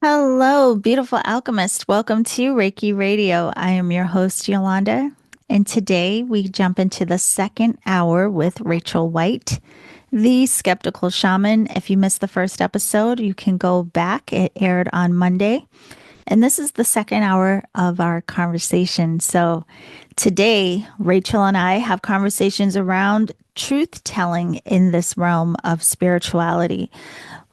Hello, beautiful alchemist. Welcome to Reiki Radio. I am your host, Yolanda, and today we jump into the second hour with Rachel White, the Skeptical Shaman. If you missed the first episode, you can go back. It aired on Monday, and this is the second hour of our conversation. So today, Rachel and I have conversations around truth telling in this realm of spirituality.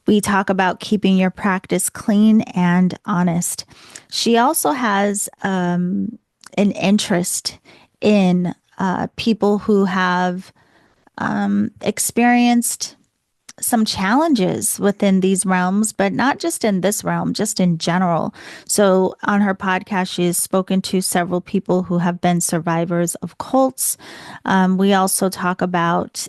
We talk about keeping your practice clean and honest. She also has an interest in people who have experienced some challenges within these realms, but not just in this realm, just in general. So on her podcast, she has spoken to several people who have been survivors of cults. We also talk about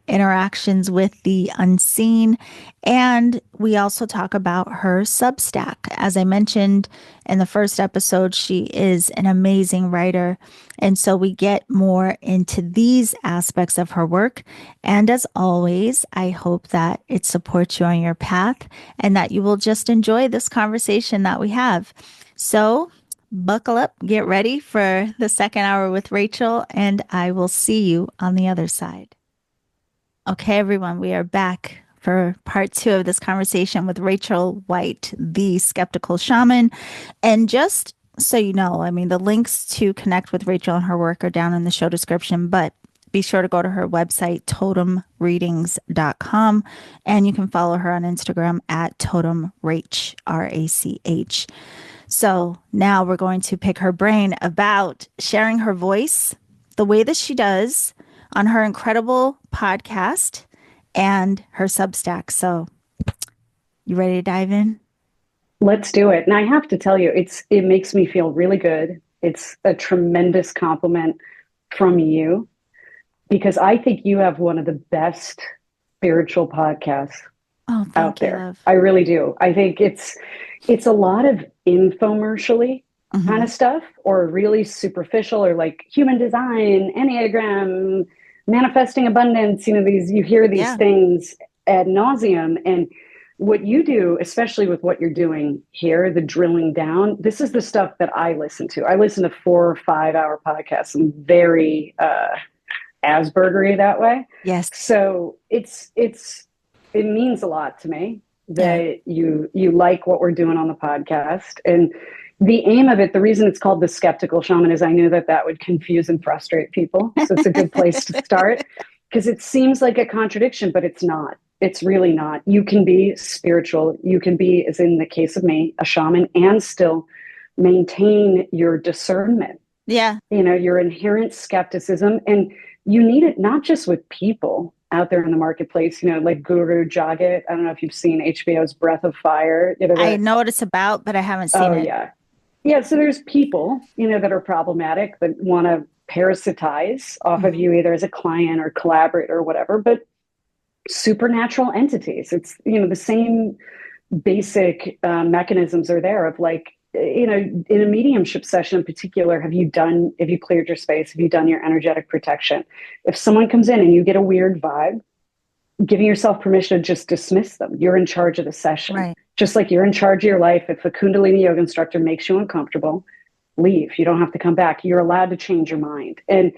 interactions with the unseen. And we also talk about her Substack. As I mentioned in the first episode, she is an amazing writer. And so we get more into these aspects of her work. And as always, I hope that it supports you on your path and that you will just enjoy this conversation that we have. So buckle up, get ready for the second hour with Rachel, and I will see you on the other side. Okay, everyone, we are back for part two of this conversation with Rachel White, the Skeptical Shaman. And just so you know, I mean, the links to connect with Rachel and her work are down in the show description, but be sure to go to her website, totemreadings.com, and you can follow her on Instagram at totemrach, R-A-C-H. So now we're going to pick her brain about sharing her voice the way that she does on her incredible podcast and her Substack. So, you ready to dive in? Let's do it. And I have to tell you, it makes me feel really good. It's a tremendous compliment from you because I think you have one of the best spiritual podcasts Oh, out thank you, there. love. I really do. I think it's a lot of infomercially kind Hmm. of stuff or really superficial or like human design, Enneagram, manifesting abundance, these you hear these Yeah. things ad nauseum. And what you do, especially with what you're doing here, the drilling down, this is the stuff that I listen to. I listen to 4 or 5 hour podcasts. I'm very Aspergery that way. Yes. So it means a lot to me Yeah. that you like what we're doing on the podcast. And the aim of it, the reason it's called the Skeptical Shaman is I knew that that would confuse and frustrate people. So it's a good place to start because it seems like a contradiction, but it's not. It's really not. You can be spiritual. You can be, as in the case of me, a shaman and still maintain your discernment, Yeah. your inherent skepticism. And you need it not just with people out there in the marketplace, like Guru Jagat. I don't know if you've seen HBO's Breath of Fire. I know what it's about, but I haven't seen Oh, it. yeah. Yeah. So there's people, that are problematic that want to parasitize off of Hmm. you either as a client or collaborator or whatever, but supernatural entities. It's, the same basic mechanisms are there of like, in a mediumship session in particular, have you cleared your space? Have you done your energetic protection? If someone comes in and you get a weird vibe, giving yourself permission to just dismiss them. You're in charge of the session. Right. Just like you're in charge of your life. If a Kundalini yoga instructor makes you uncomfortable, leave. You don't have to come back. You're allowed to change your mind. And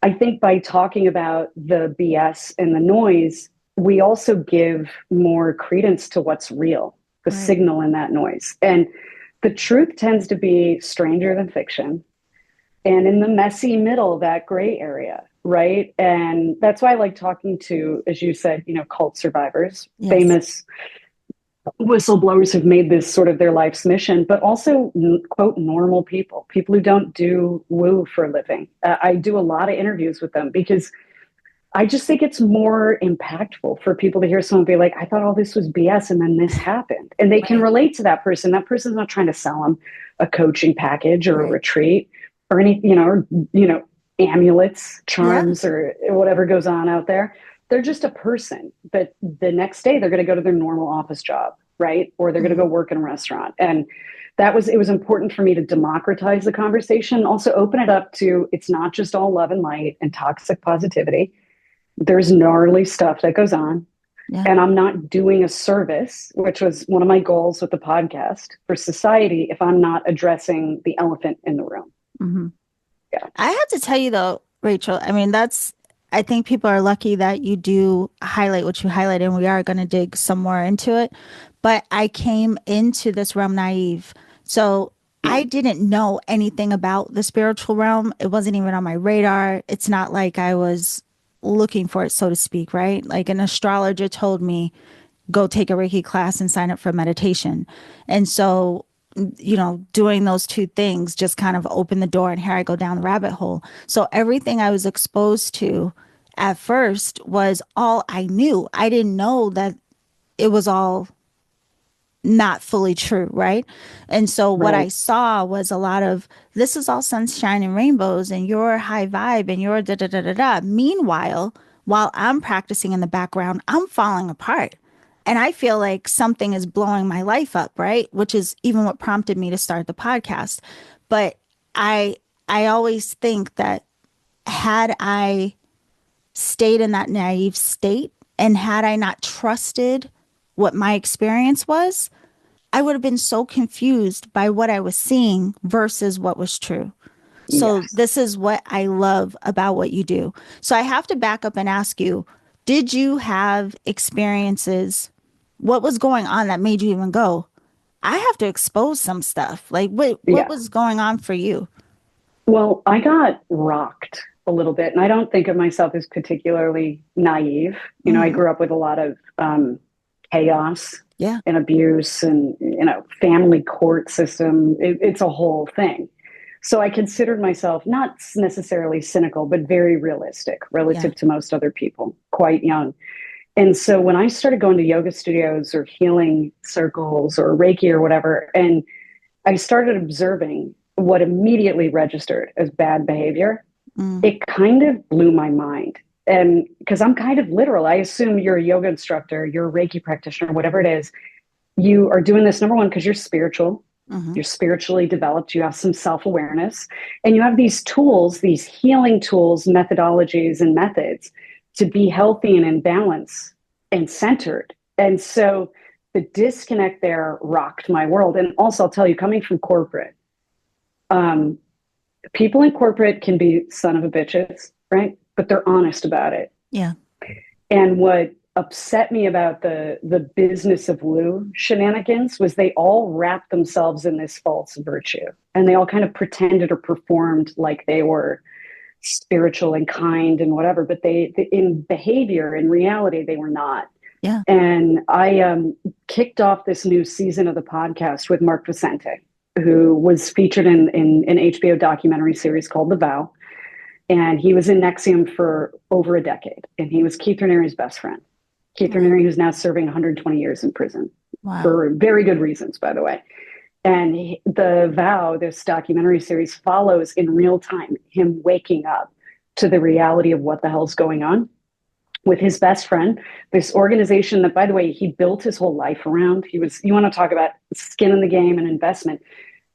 I think by talking about the BS and the noise, we also give more credence to what's real, the Right. signal in that noise. And the truth tends to be stranger than fiction and in the messy middle, that gray area, right? And that's why I like talking to, as you said, cult survivors, Yes. famous whistleblowers who've made this sort of their life's mission, but also, quote, normal people, people who don't do woo for a living. I do a lot of interviews with them because I just think it's more impactful for people to hear someone be like, I thought all this was BS and then this happened. And they can Right. relate to that person. That person's not trying to sell them a coaching package or a Right. retreat or any, amulets, Yeah. charms, or whatever goes on out there. They're just a person. But the next day they're going to go to their normal office job, right? Or they're going to Hmm. go work in a restaurant. And it was important for me to democratize the conversation, also open it up to it's not just all love and light and toxic positivity. There's gnarly stuff that goes on. Yeah. And I'm not doing a service, which was one of my goals with the podcast for society, if I'm not addressing the elephant in the room. Hmm. Yeah. I have to tell you though, Rachel, I mean, I think people are lucky that you do highlight what you highlight, and we are going to dig some more into it. But I came into this realm naive. So Yeah. I didn't know anything about the spiritual realm. It wasn't even on my radar. It's not like I was looking for it, so to speak, right? Like an astrologer told me, go take a Reiki class and sign up for meditation. And so, doing those two things just kind of opened the door, and here I go down the rabbit hole. So everything I was exposed to at first was all I knew. I didn't know that it was all not fully true, right? And so what I Right. saw was a lot of this is all sunshine and rainbows and your high vibe and your da da da da da. Meanwhile, while I'm practicing in the background, I'm falling apart. And I feel like something is blowing my life up, right? Which is even what prompted me to start the podcast. But I I always think that had I stayed in that naive state and had I not trusted what my experience was, I would have been so confused by what I was seeing versus what was true. So, Yes. this is what I love about what you do. So, I have to back up and ask you, did you have experiences? What was going on that made you even go, I have to expose some stuff? Like, what Yeah. was going on for you? Well, I got rocked a little bit, and I don't think of myself as particularly naive. I Mm, grew up with a lot of chaos yeah. and abuse and, family court system. It's a whole thing. So I considered myself not necessarily cynical, but very realistic Yeah. relative to most other people, quite young. And so when I started going to yoga studios or healing circles or Reiki or whatever, and I started observing what immediately registered as bad behavior, Mm, it kind of blew my mind. And because I'm kind of literal, I assume you're a yoga instructor, you're a Reiki practitioner, whatever it is. You are doing this, number one, because you're spiritual, mm-hmm. you're spiritually developed, you have some self awareness, and you have these tools, these healing tools, methodologies, and methods to be healthy and in balance and centered. And so the disconnect there rocked my world. And also, I'll tell you, coming from corporate, um, people in corporate can be son of a bitches, right? But they're honest about it. Yeah. And what upset me about the business of Lou shenanigans was they all wrapped themselves in this false virtue, and they all kind of pretended or performed like they were spiritual and kind and whatever, but they in behavior, in reality, they were not. Yeah. And I kicked off this new season of the podcast with Mark Vicente, who was featured in an HBO documentary series called The Vow. And he was in Nexium for over a decade. And he was Keith Raniere's best friend. Keith Wow. Raniere, who's now serving 120 years in prison Wow. for very good reasons, by the way. And The Vow, this documentary series, follows in real time him waking up to the reality of what the hell's going on with his best friend, this organization that, by the way, he built his whole life around. You want to talk about skin in the game and investment.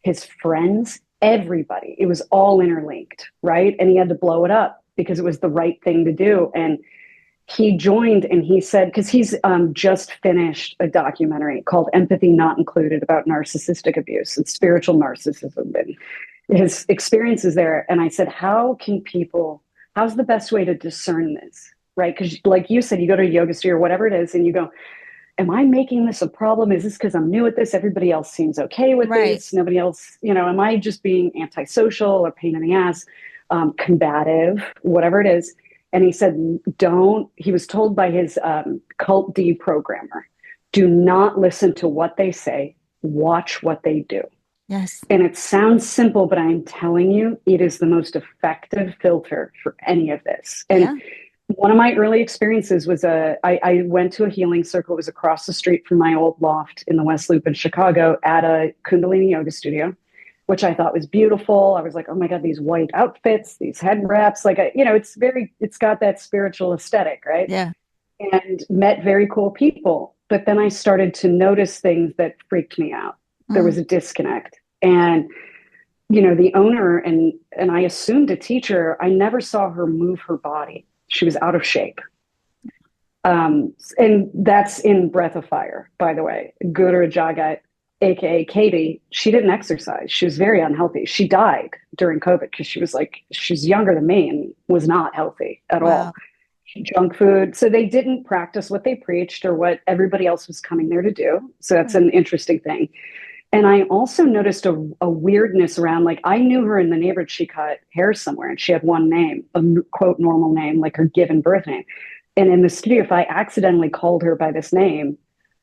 His friends, everybody, it was all interlinked, right? And he had to blow it up because it was the right thing to do. And he joined and he said, because he's just finished a documentary called Empathy Not Included about narcissistic abuse and spiritual narcissism and his experiences there. And I said, how's the best way to discern this? Right? Because, like you said, you go to a yoga studio or whatever it is, and you go, am I making this a problem? Is this because I'm new at this? Everybody else seems okay with Right. this. Nobody else, am I just being antisocial or pain in the ass, combative, whatever it is? And he said, he was told by his cult deprogrammer, do not listen to what they say, watch what they do. Yes. And it sounds simple, but I'm telling you, it is the most effective filter for any of this. And Yeah. one of my early experiences was I went to a healing circle. It was across the street from my old loft in the West Loop in Chicago at a Kundalini yoga studio, which I thought was beautiful. I was like, oh my God, these white outfits, these head wraps, it's got that spiritual aesthetic, right? Yeah. And met very cool people. But then I started to notice things that freaked me out. There Mm, was a disconnect. And the owner and I assumed a teacher, I never saw her move her body. She was out of shape. And that's in Breath of Fire, by the way. Guru Jagat, aka Katie, she didn't exercise. She was very unhealthy. She died during COVID because she was like, she's younger than me and was not healthy at Wow. all. Junk food. So they didn't practice what they preached or what everybody else was coming there to do. So that's Right. an interesting thing. And I also noticed a weirdness around, like, I knew her in the neighborhood. She cut hair somewhere and she had one name, a quote normal name, like her given birth name. And in the studio, if I accidentally called her by this name,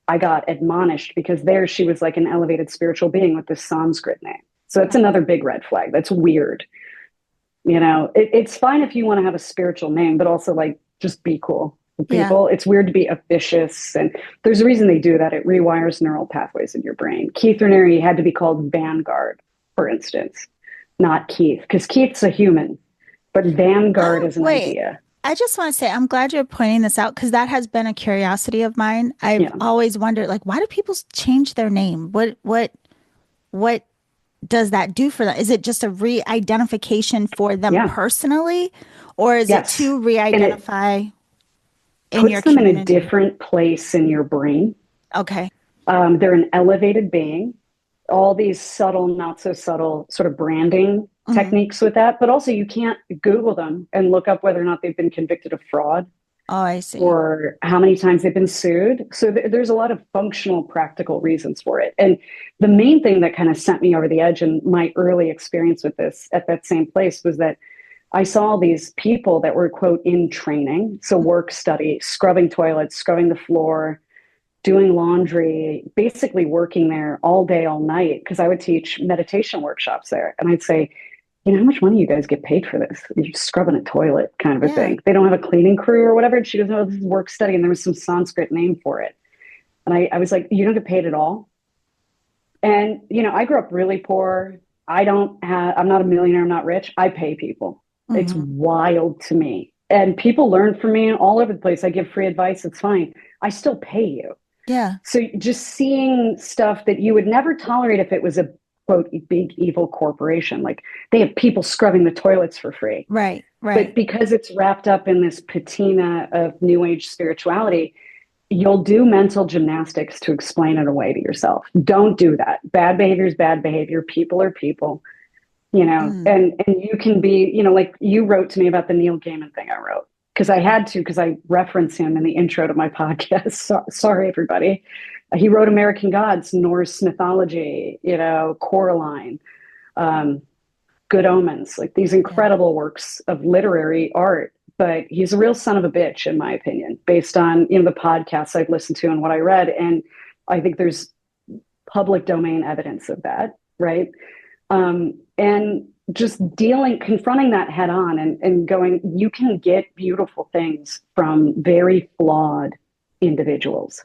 I got admonished because there she was like an elevated spiritual being with this Sanskrit name. So that's another big red flag. That's weird. It's fine if you want to have a spiritual name, but also like just be cool with Yeah. people. It's weird to be officious. And there's a reason they do that. It rewires neural pathways in your brain. Keith Raniere had to be called Vanguard, for instance, not Keith, because Keith's a human, but Vanguard Oh, is an wait. idea. I just want to say, I'm glad you're pointing this out because that has been a curiosity of mine. I've Yeah. always wondered, like, why do people change their name? What does that do for them? Is it just a re-identification for them Yeah. personally, or is it Yes. to And it re-identify in your puts them in a community? different place in your brain. Okay. They're an elevated being. All these subtle, not so subtle sort of branding Mhm. techniques with that, but also you can't Google them and look up whether or not they've been convicted of fraud Oh, I see. or how many times they've been sued. So there's a lot of functional, practical reasons for it. And the main thing that kind of sent me over the edge in my early experience with this at that same place was that I saw these people that were, quote, in training. So work study, scrubbing toilets, scrubbing the floor, doing laundry, basically working there all day, all night, because I would teach meditation workshops there. And I'd say, how much money you guys get paid for this? You're just scrubbing a toilet kind of a Yeah. thing. They don't have a cleaning crew or whatever. And she goes, no, this is work study. And there was some Sanskrit name for it. And I was like, you don't get paid at all? And, I grew up really poor. I'm not a millionaire. I'm not rich. I pay people. It's Hmm. wild to me. And people learn from me all over the place. I give free advice. It's fine. I still pay you. Yeah. So just seeing stuff that you would never tolerate if it was a quote big evil corporation, like they have people scrubbing the toilets for free. Right. But Right. because it's wrapped up in this patina of new age spirituality, you'll do mental gymnastics to explain it away to yourself. Don't do that. Bad behavior is bad behavior. People are people, Mm. and you can be, like you wrote to me about the Neil Gaiman thing I wrote because I had to, because I reference him in the intro to my podcast. Sorry, everybody. He wrote American Gods, Norse mythology, Coraline, um, Good Omens, like these Yeah. incredible works of literary art. But he's a real son of a bitch, in my opinion, based on the podcasts I've listened to and what I read. And I think there's public domain evidence of that, right? And just confronting that head on and going, you can get beautiful things from very flawed individuals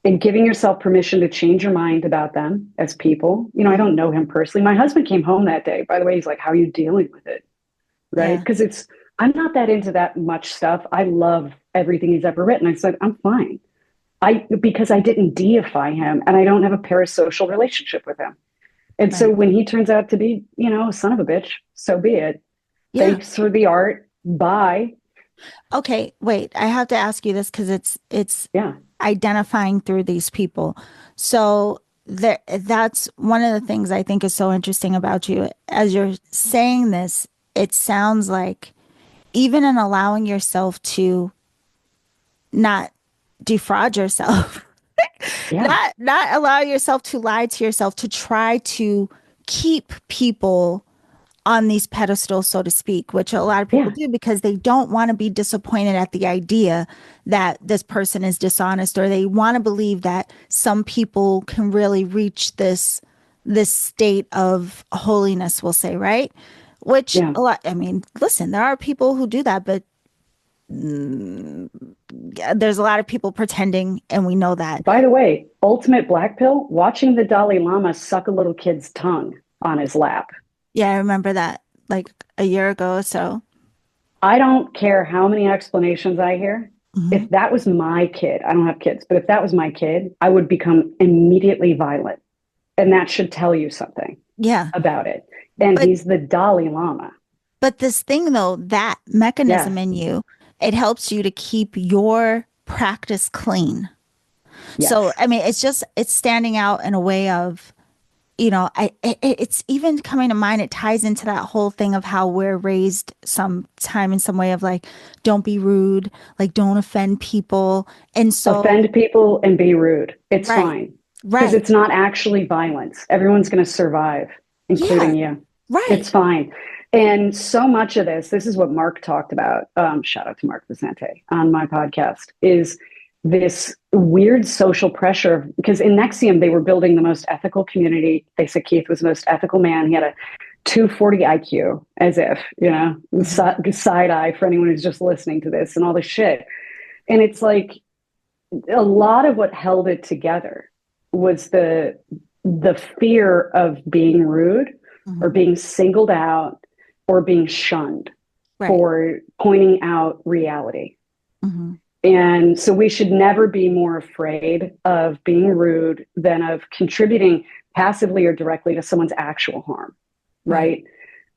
and giving yourself permission to change your mind about them as people. I Mm. don't know him personally. My husband came home that day. By the way, he's like, how are you dealing with it? Right. Yeah. Because I'm not that into that much stuff. I love everything he's ever written. I said, I'm fine. Because I didn't deify him and I don't have a parasocial relationship with him. And so Right. when he turns out to be, a son of a bitch, so be it. Yeah. Thanks for the art. Bye. Okay. Wait. I have to ask you this because it's Yeah. identifying through these people. So that's one of the things I think is so interesting about you. As you're saying this, it sounds like even in allowing yourself to not defraud yourself, Yeah. not allow yourself to lie to yourself, to try to keep people on these pedestals, so to speak, which a lot of people Yeah. do because they don't want to be disappointed at the idea that this person is dishonest, or they want to believe that some people can really reach this state of holiness, we'll say, right? Which Yeah. a lot, I mean, listen, there are people who do that, but there's a lot of people pretending, and we know that. By the way, ultimate black pill, watching the Dalai Lama suck a little kid's tongue on his lap. Yeah, I remember that like a year ago or so. I don't care how many explanations I hear. Hmm. If that was my kid, I don't have kids, but if that was my kid, I would become immediately violent. And that should tell you something Yeah. about it. And But he's the Dalai Lama. But this thing, though, that mechanism Yeah. in you, it helps you to keep your practice clean. So, Yes. I mean, it's standing out in a way of, it's even coming to mind. It ties into that whole thing of how we're raised sometime in some way of like, don't be rude, like, don't offend people. And so, Offend people and be rude. It's right, fine because right. it's not actually violence. Everyone's going to survive, Yeah, including you. right. It's fine. And so much of this is what Mark talked about. Shout out to Mark Vicente on my podcast, is this weird social pressure. Because in Nexium, they were building the most ethical community. They said Keith was the most ethical man. He had a 240 IQ, as if, Hmm. side eye for anyone who's just listening to this and all this shit. And it's like, a lot of what held it together was the fear of being rude or Hmm. being singled out or being shunned Right. for pointing out reality. Hmm. And so we should never be more afraid of being rude than of contributing passively or directly to someone's actual harm, Right.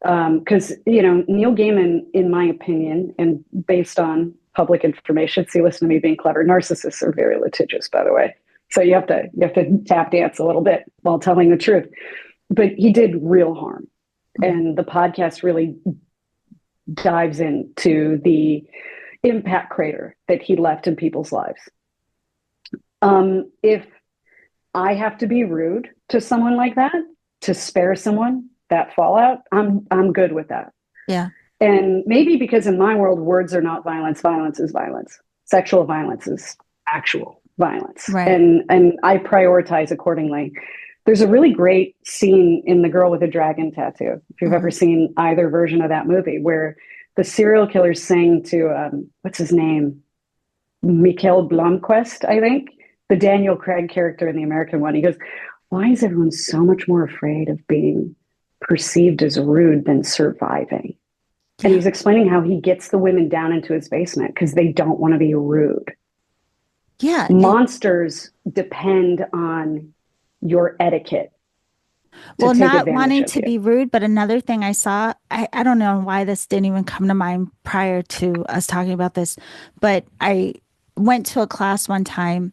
right? Because Neil Gaiman, in my opinion, and based on public information, see, listen to me being clever. Narcissists are very litigious, by the way. So you have to tap dance a little bit while telling the truth. But he did real harm, Hmm. and the podcast really dives into the impact crater that he left in people's lives. If I have to be rude to someone like that to spare someone that fallout, I'm good with that. Yeah. And maybe because in my world, words are not violence. Violence is violence. Sexual violence is actual violence. Right. And I prioritize accordingly. There's a really great scene in The Girl with a Dragon Tattoo, if you've ever Hmm. seen either version of that movie, where the serial killer's saying to, what's his name? Mikhail Blomquist, I think, the Daniel Craig character in the American one. He goes, why is everyone so much more afraid of being perceived as rude than surviving? And Yeah. he's explaining how he gets the women down into his basement because they don't want to be rude. Yeah. Monsters depend on your etiquette to Well, take not advantage wanting of to you. be rude, but another thing I saw, I don't know why this didn't even come to mind prior to us talking about this, but I went to a class one time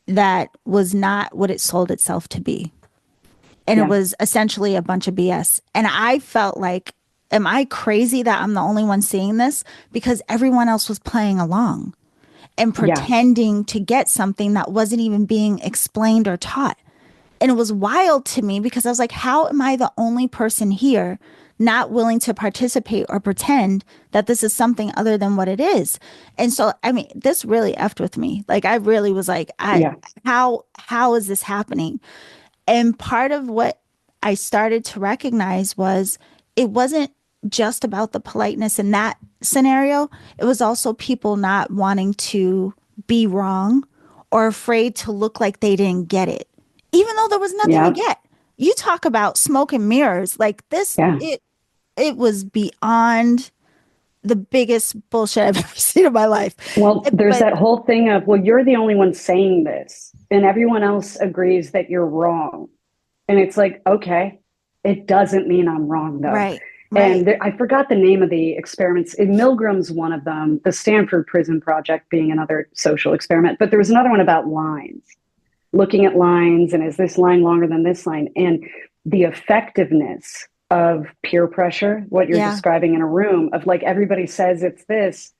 that was not what it sold itself to be. And it Yeah. was essentially a bunch of BS. And I felt like, am I crazy that I'm the only one seeing this? Because everyone else was playing along and Yeah. pretending to get something that wasn't even being explained or taught. And it was wild to me because I was like, how am I the only person here not willing to participate or pretend that this is something other than what it is? And so, I mean, this really effed with me. Like, I really was like, Yeah. how is this happening? And part of what I started to recognize was it wasn't just about the politeness in that scenario. It was also people not wanting to be wrong or afraid to look like they didn't get it, even though there was nothing to Yeah. get. You talk about smoke and mirrors like this. Yeah. It was beyond the biggest bullshit I've ever seen in my life. Well, there's But that whole thing of, well, you're the only one saying this, and everyone else agrees that you're wrong. And it's like, okay, it doesn't mean I'm wrong, though. right, right, And I forgot the name of the experiments. Milgram's one of them, the Stanford Prison Project being another social experiment. But there was another one about lines, looking at lines, and is this line longer than this line? And the effectiveness of peer pressure, what you're yeah, describing in a room, of like everybody says it's this,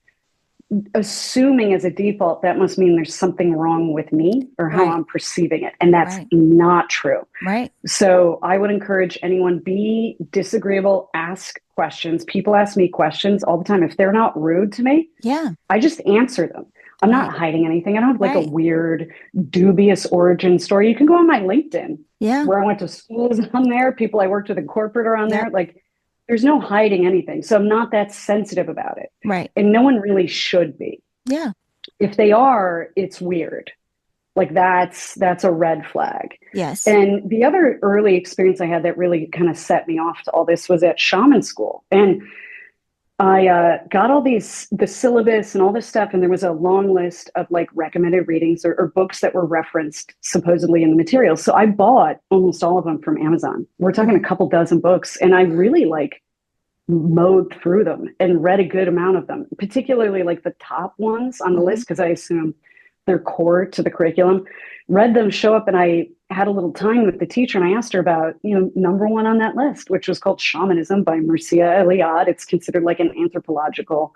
assuming as a default that must mean there's something wrong with me or how right, I'm perceiving it. And that's right, not true. right, So I would encourage anyone, be disagreeable, ask questions. People ask me questions all the time. If they're not rude to me, yeah, I just answer them. I'm not right, hiding anything. I don't have like a right, weird, dubious origin story. You can go on my LinkedIn yeah, where I went to school is on there. People I worked with in corporate are on yep, there. Like, there's no hiding anything. So I'm not that sensitive about it. right, And no one really should be. yeah, If they are, it's weird. Like, that's a red flag. yes, And the other early experience I had that really kind of set me off to all this was at shaman school. And I got all the syllabus and all this stuff, and there was a long list of like recommended readings or books that were referenced supposedly in the materials. So I bought almost all of them from Amazon. We're talking a hmm, couple dozen books, and I really like mowed through them and read a good amount of them, particularly like the top ones on the Hmm. list, because I assume they're core to the curriculum. Read them, show up, and I had a little time with the teacher and I asked her about, number one on that list, which was called Shamanism by Mircea Eliade. It's considered like an anthropological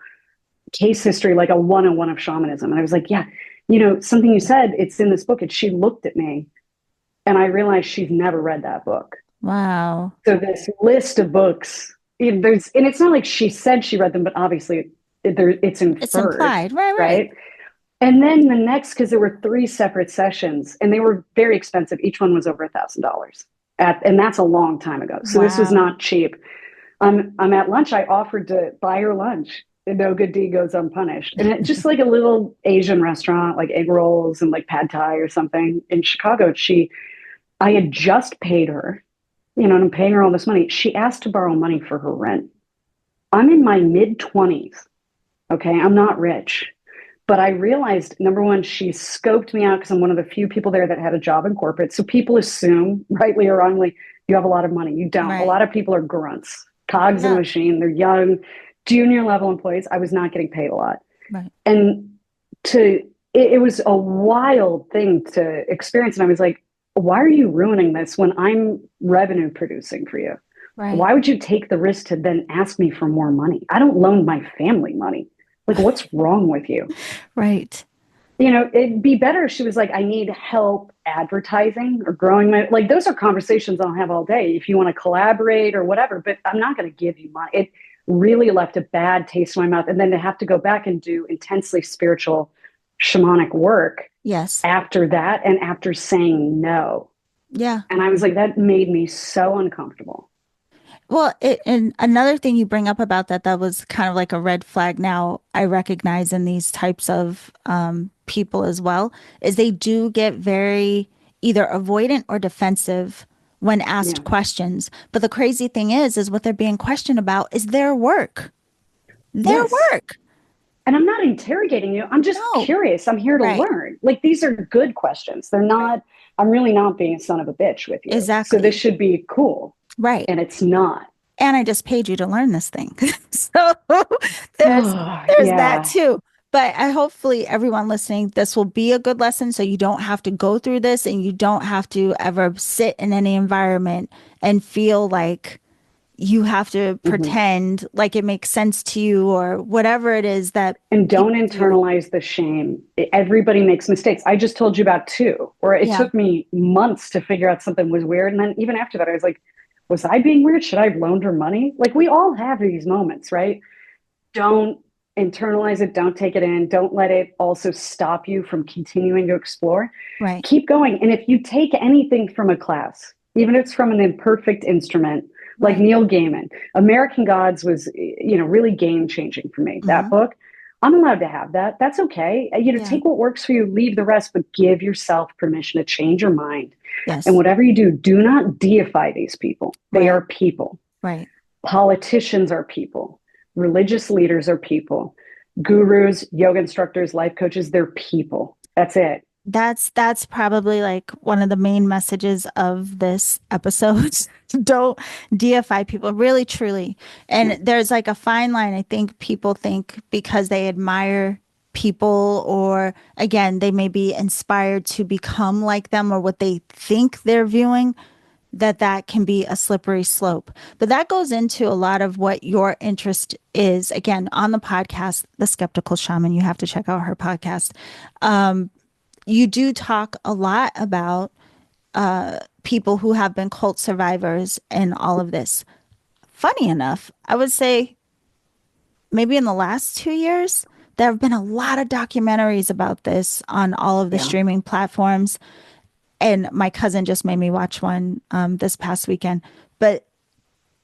case history, like a 101 of shamanism. And I was like, yeah, something you said, it's in this book. And she looked at me and I realized she's never read that book. Wow. So this list of books, and it's not like she said she read them, but obviously it's It's inferred, implied. Right, right. right? And then the next, because there were three separate sessions, and they were very expensive. Each one was over $1,000, and that's a long time ago. So this was Wow. not cheap. I'm at lunch. I offered to buy her lunch. And no good deed goes unpunished. And it's just like a little Asian restaurant, like egg rolls and like pad thai or something in Chicago. I had just paid her, and I'm paying her all this money. She asked to borrow money for her rent. I'm in my mid 20s. Okay. I'm not rich. But I realized, number one, she scoped me out because I'm one of the few people there that had a job in corporate. So people assume, rightly or wrongly, you have a lot of money. You don't. A Right. lot of people are grunts, cogs in a Yeah. machine. They're young, junior level employees. I was not getting paid a lot. Right. And it was a wild thing to experience. And I was like, why are you ruining this when I'm revenue producing for you? Right. Why would you take the risk to then ask me for more money? I don't loan my family money. Like, what's wrong with you? Right. It'd be better if she was like, I need help advertising or growing my, like, those are conversations I'll have all day if you want to collaborate or whatever, but I'm not going to give you money. It really left a bad taste in my mouth. And then to have to go back and do intensely spiritual shamanic work Yes. after that and after saying no. Yeah. And I was like, that made me so uncomfortable. Well, and another thing you bring up about that was kind of like a red flag now I recognize in these types of people as well, is they do get very either avoidant or defensive when Yeah. asked questions. But the crazy thing is what they're being questioned about is their work. Their Yes. work. And I'm not interrogating you. I'm just No. curious. I'm here to Right. learn. Like, these are good questions. They're Right. not, I'm really not being a son of a bitch with you. So this Exactly. should be cool. Right. And it's not. And I just paid you to learn this thing. So there's there's that Yeah. too. But I hopefully everyone listening, this will be a good lesson so you don't have to go through this and you don't have to ever sit in any environment and feel like you have to Mm-hmm. pretend like it makes sense to you or whatever it is that And don't people do. internalize the shame. Everybody makes mistakes. I just told you about two, where it Yeah. took me months to figure out something was weird. And then even after that, I was like, was I being weird? Should I have loaned her money? Like, we all have these moments, right? Don't internalize it. Don't take it in. Don't let it also stop you from continuing to explore. Right. Keep going. And if you take anything from a class, even if it's from an imperfect instrument, like Right. Neil Gaiman, American Gods was, really game changing for me. That Hmm. book, I'm allowed to have that. That's okay. Yeah. Take what works for you, leave the rest, but give yourself permission to change your mind. And Yes. whatever you do, do not deify these people. They Right. are people. Right. Politicians are people. Religious leaders are people. Gurus, yoga instructors, life coaches, they're people. That's it. That's probably like one of the main messages of this episode. Don't deify people, really, truly. Yeah. And there's like a fine line. I think people think because they admire people, or again, they may be inspired to become like them or what they think they're viewing, that can be a slippery slope. But that goes into a lot of what your interest is. Again, on the podcast, The Skeptical Shaman, you have to check out her podcast. You do talk a lot about people who have been cult survivors and all of this. Funny enough, I would say maybe in the last 2 years, there have been a lot of documentaries about this on all of the Yeah. streaming platforms. And my cousin just made me watch one this past weekend. But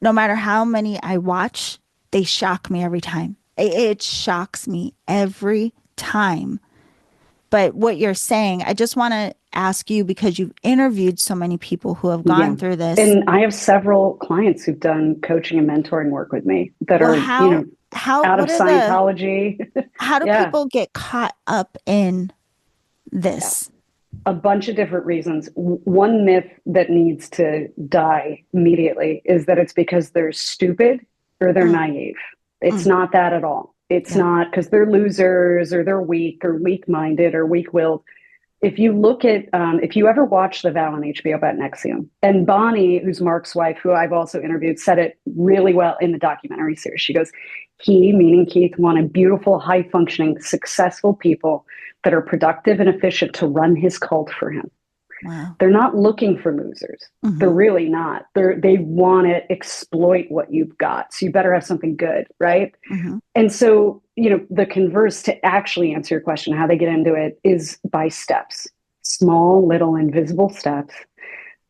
no matter how many I watch, they shock me every time. It shocks me every time. But what you're saying, I just want to ask you because you've interviewed so many people who have Yeah. gone through this. And I have several clients who've done coaching and mentoring work with me that Well, are, out of what are the, Scientology. how do Yeah. people get caught up in Yeah. this? A bunch of different reasons. One myth that needs to die immediately is that it's because they're stupid or they're Mm, naive. It's mm, not that at all. It's yeah. not because they're losers or they're weak or weak minded or weak willed. If you look at, if you ever watch The Vow on HBO about Nexium, and Bonnie, who's Mark's wife, who I've also interviewed, said it really well in the documentary series. She goes, he, meaning Keith, wanted beautiful, high functioning, successful people that are productive and efficient to run his cult for him. Wow. They're not looking for losers. They're Hmm. really not. They want to exploit what you've got. So you better have something good, right? Hmm. And so, the converse to actually answer your question, how they get into it is by steps, small, little, invisible steps.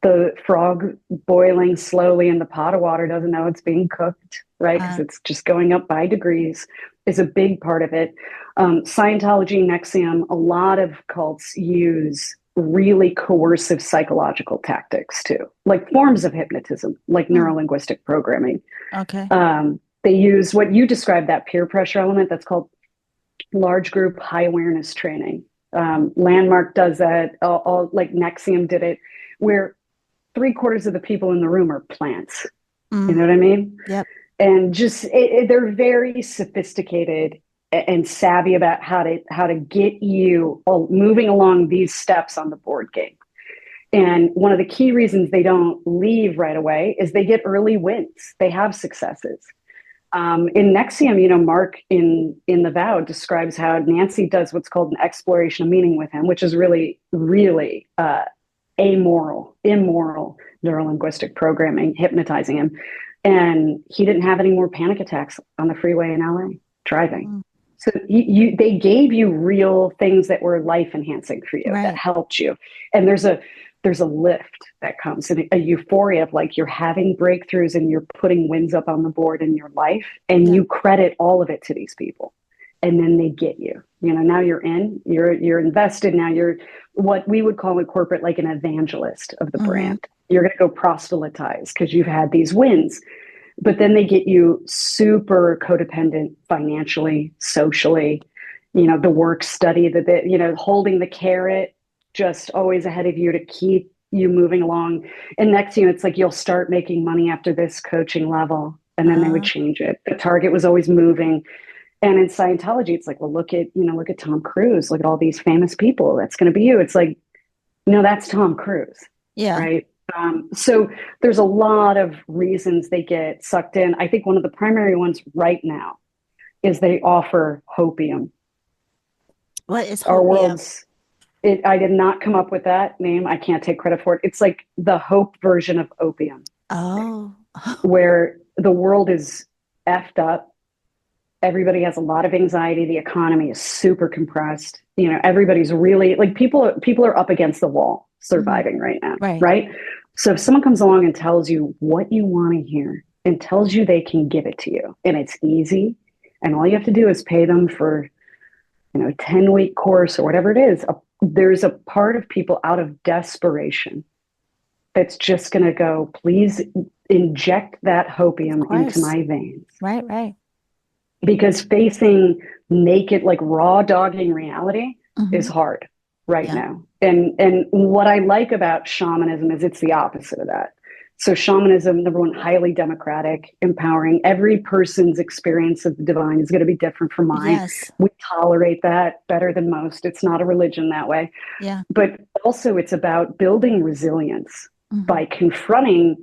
The frog boiling slowly in the pot of water doesn't know it's being cooked, right? Because Uh, it's just going up by degrees is a big part of it. Scientology, Nexium, a lot of cults use really coercive psychological tactics too, like forms of hypnotism, like mm, neurolinguistic programming. okay. They use what you described, that peer pressure element, that's called large group high awareness training. Landmark does that, like Nexium did it, where 3/4 of the people in the room are plants. You know Mm, what I mean? yep. And just they're very sophisticated and savvy about how to get you moving along these steps on the board game. And one of the key reasons they don't leave right away is they get early wins. They have successes. In Nexium, Mark in The Vow describes how Nancy does what's called an exploration of meaning with him, which is really, really amoral, immoral neurolinguistic programming, hypnotizing him. And he didn't have any more panic attacks on the freeway in LA driving. Mm, So they gave you real things that were life enhancing for you, that right. helped you. And there's a lift that comes and a euphoria of like you're having breakthroughs and you're putting wins up on the board in your life, and Yeah. you credit all of it to these people. And then they get you. Now you're invested. Now you're what we would call in corporate like an evangelist of the Hmm. brand. You're going to go proselytize because you've had these wins. But then they get you super codependent financially, socially, the work study that holding the carrot just always ahead of you to keep you moving along. And next thing, it's like you'll start making money after this coaching level. And then they would Uh, change it. The target was always moving. And in Scientology, it's like, well, look at Tom Cruise, look at all these famous people. That's going to be you. It's like, no, that's Tom Cruise, yeah. right? So there's a lot of reasons they get sucked in. I think one of the primary ones right now is they offer hopium. What is Our hopium? world's I did not come up with that name. I can't take credit for it. It's like the hope version of opium, Oh. where the world is effed up. Everybody has a lot of anxiety. The economy is super compressed. Everybody's really like people are up against the wall Hmm. surviving right now, Right. right? So if someone comes along and tells you what you want to hear and tells you they can give it to you and it's easy and all you have to do is pay them for, a 10-week course or whatever it is, there's a part of people out of desperation that's just going to go, please inject that Of hopium into course. my veins, Right. Right. because facing naked, like raw dogging reality is Hmm. hard right Yeah. now. And what I like about shamanism is it's the opposite of that. So shamanism, number one, highly democratic, empowering. Every person's experience of the divine is going to be different from mine. Yes. We tolerate that better than most. It's not a religion that way. Yeah. But also it's about building resilience Hmm. by confronting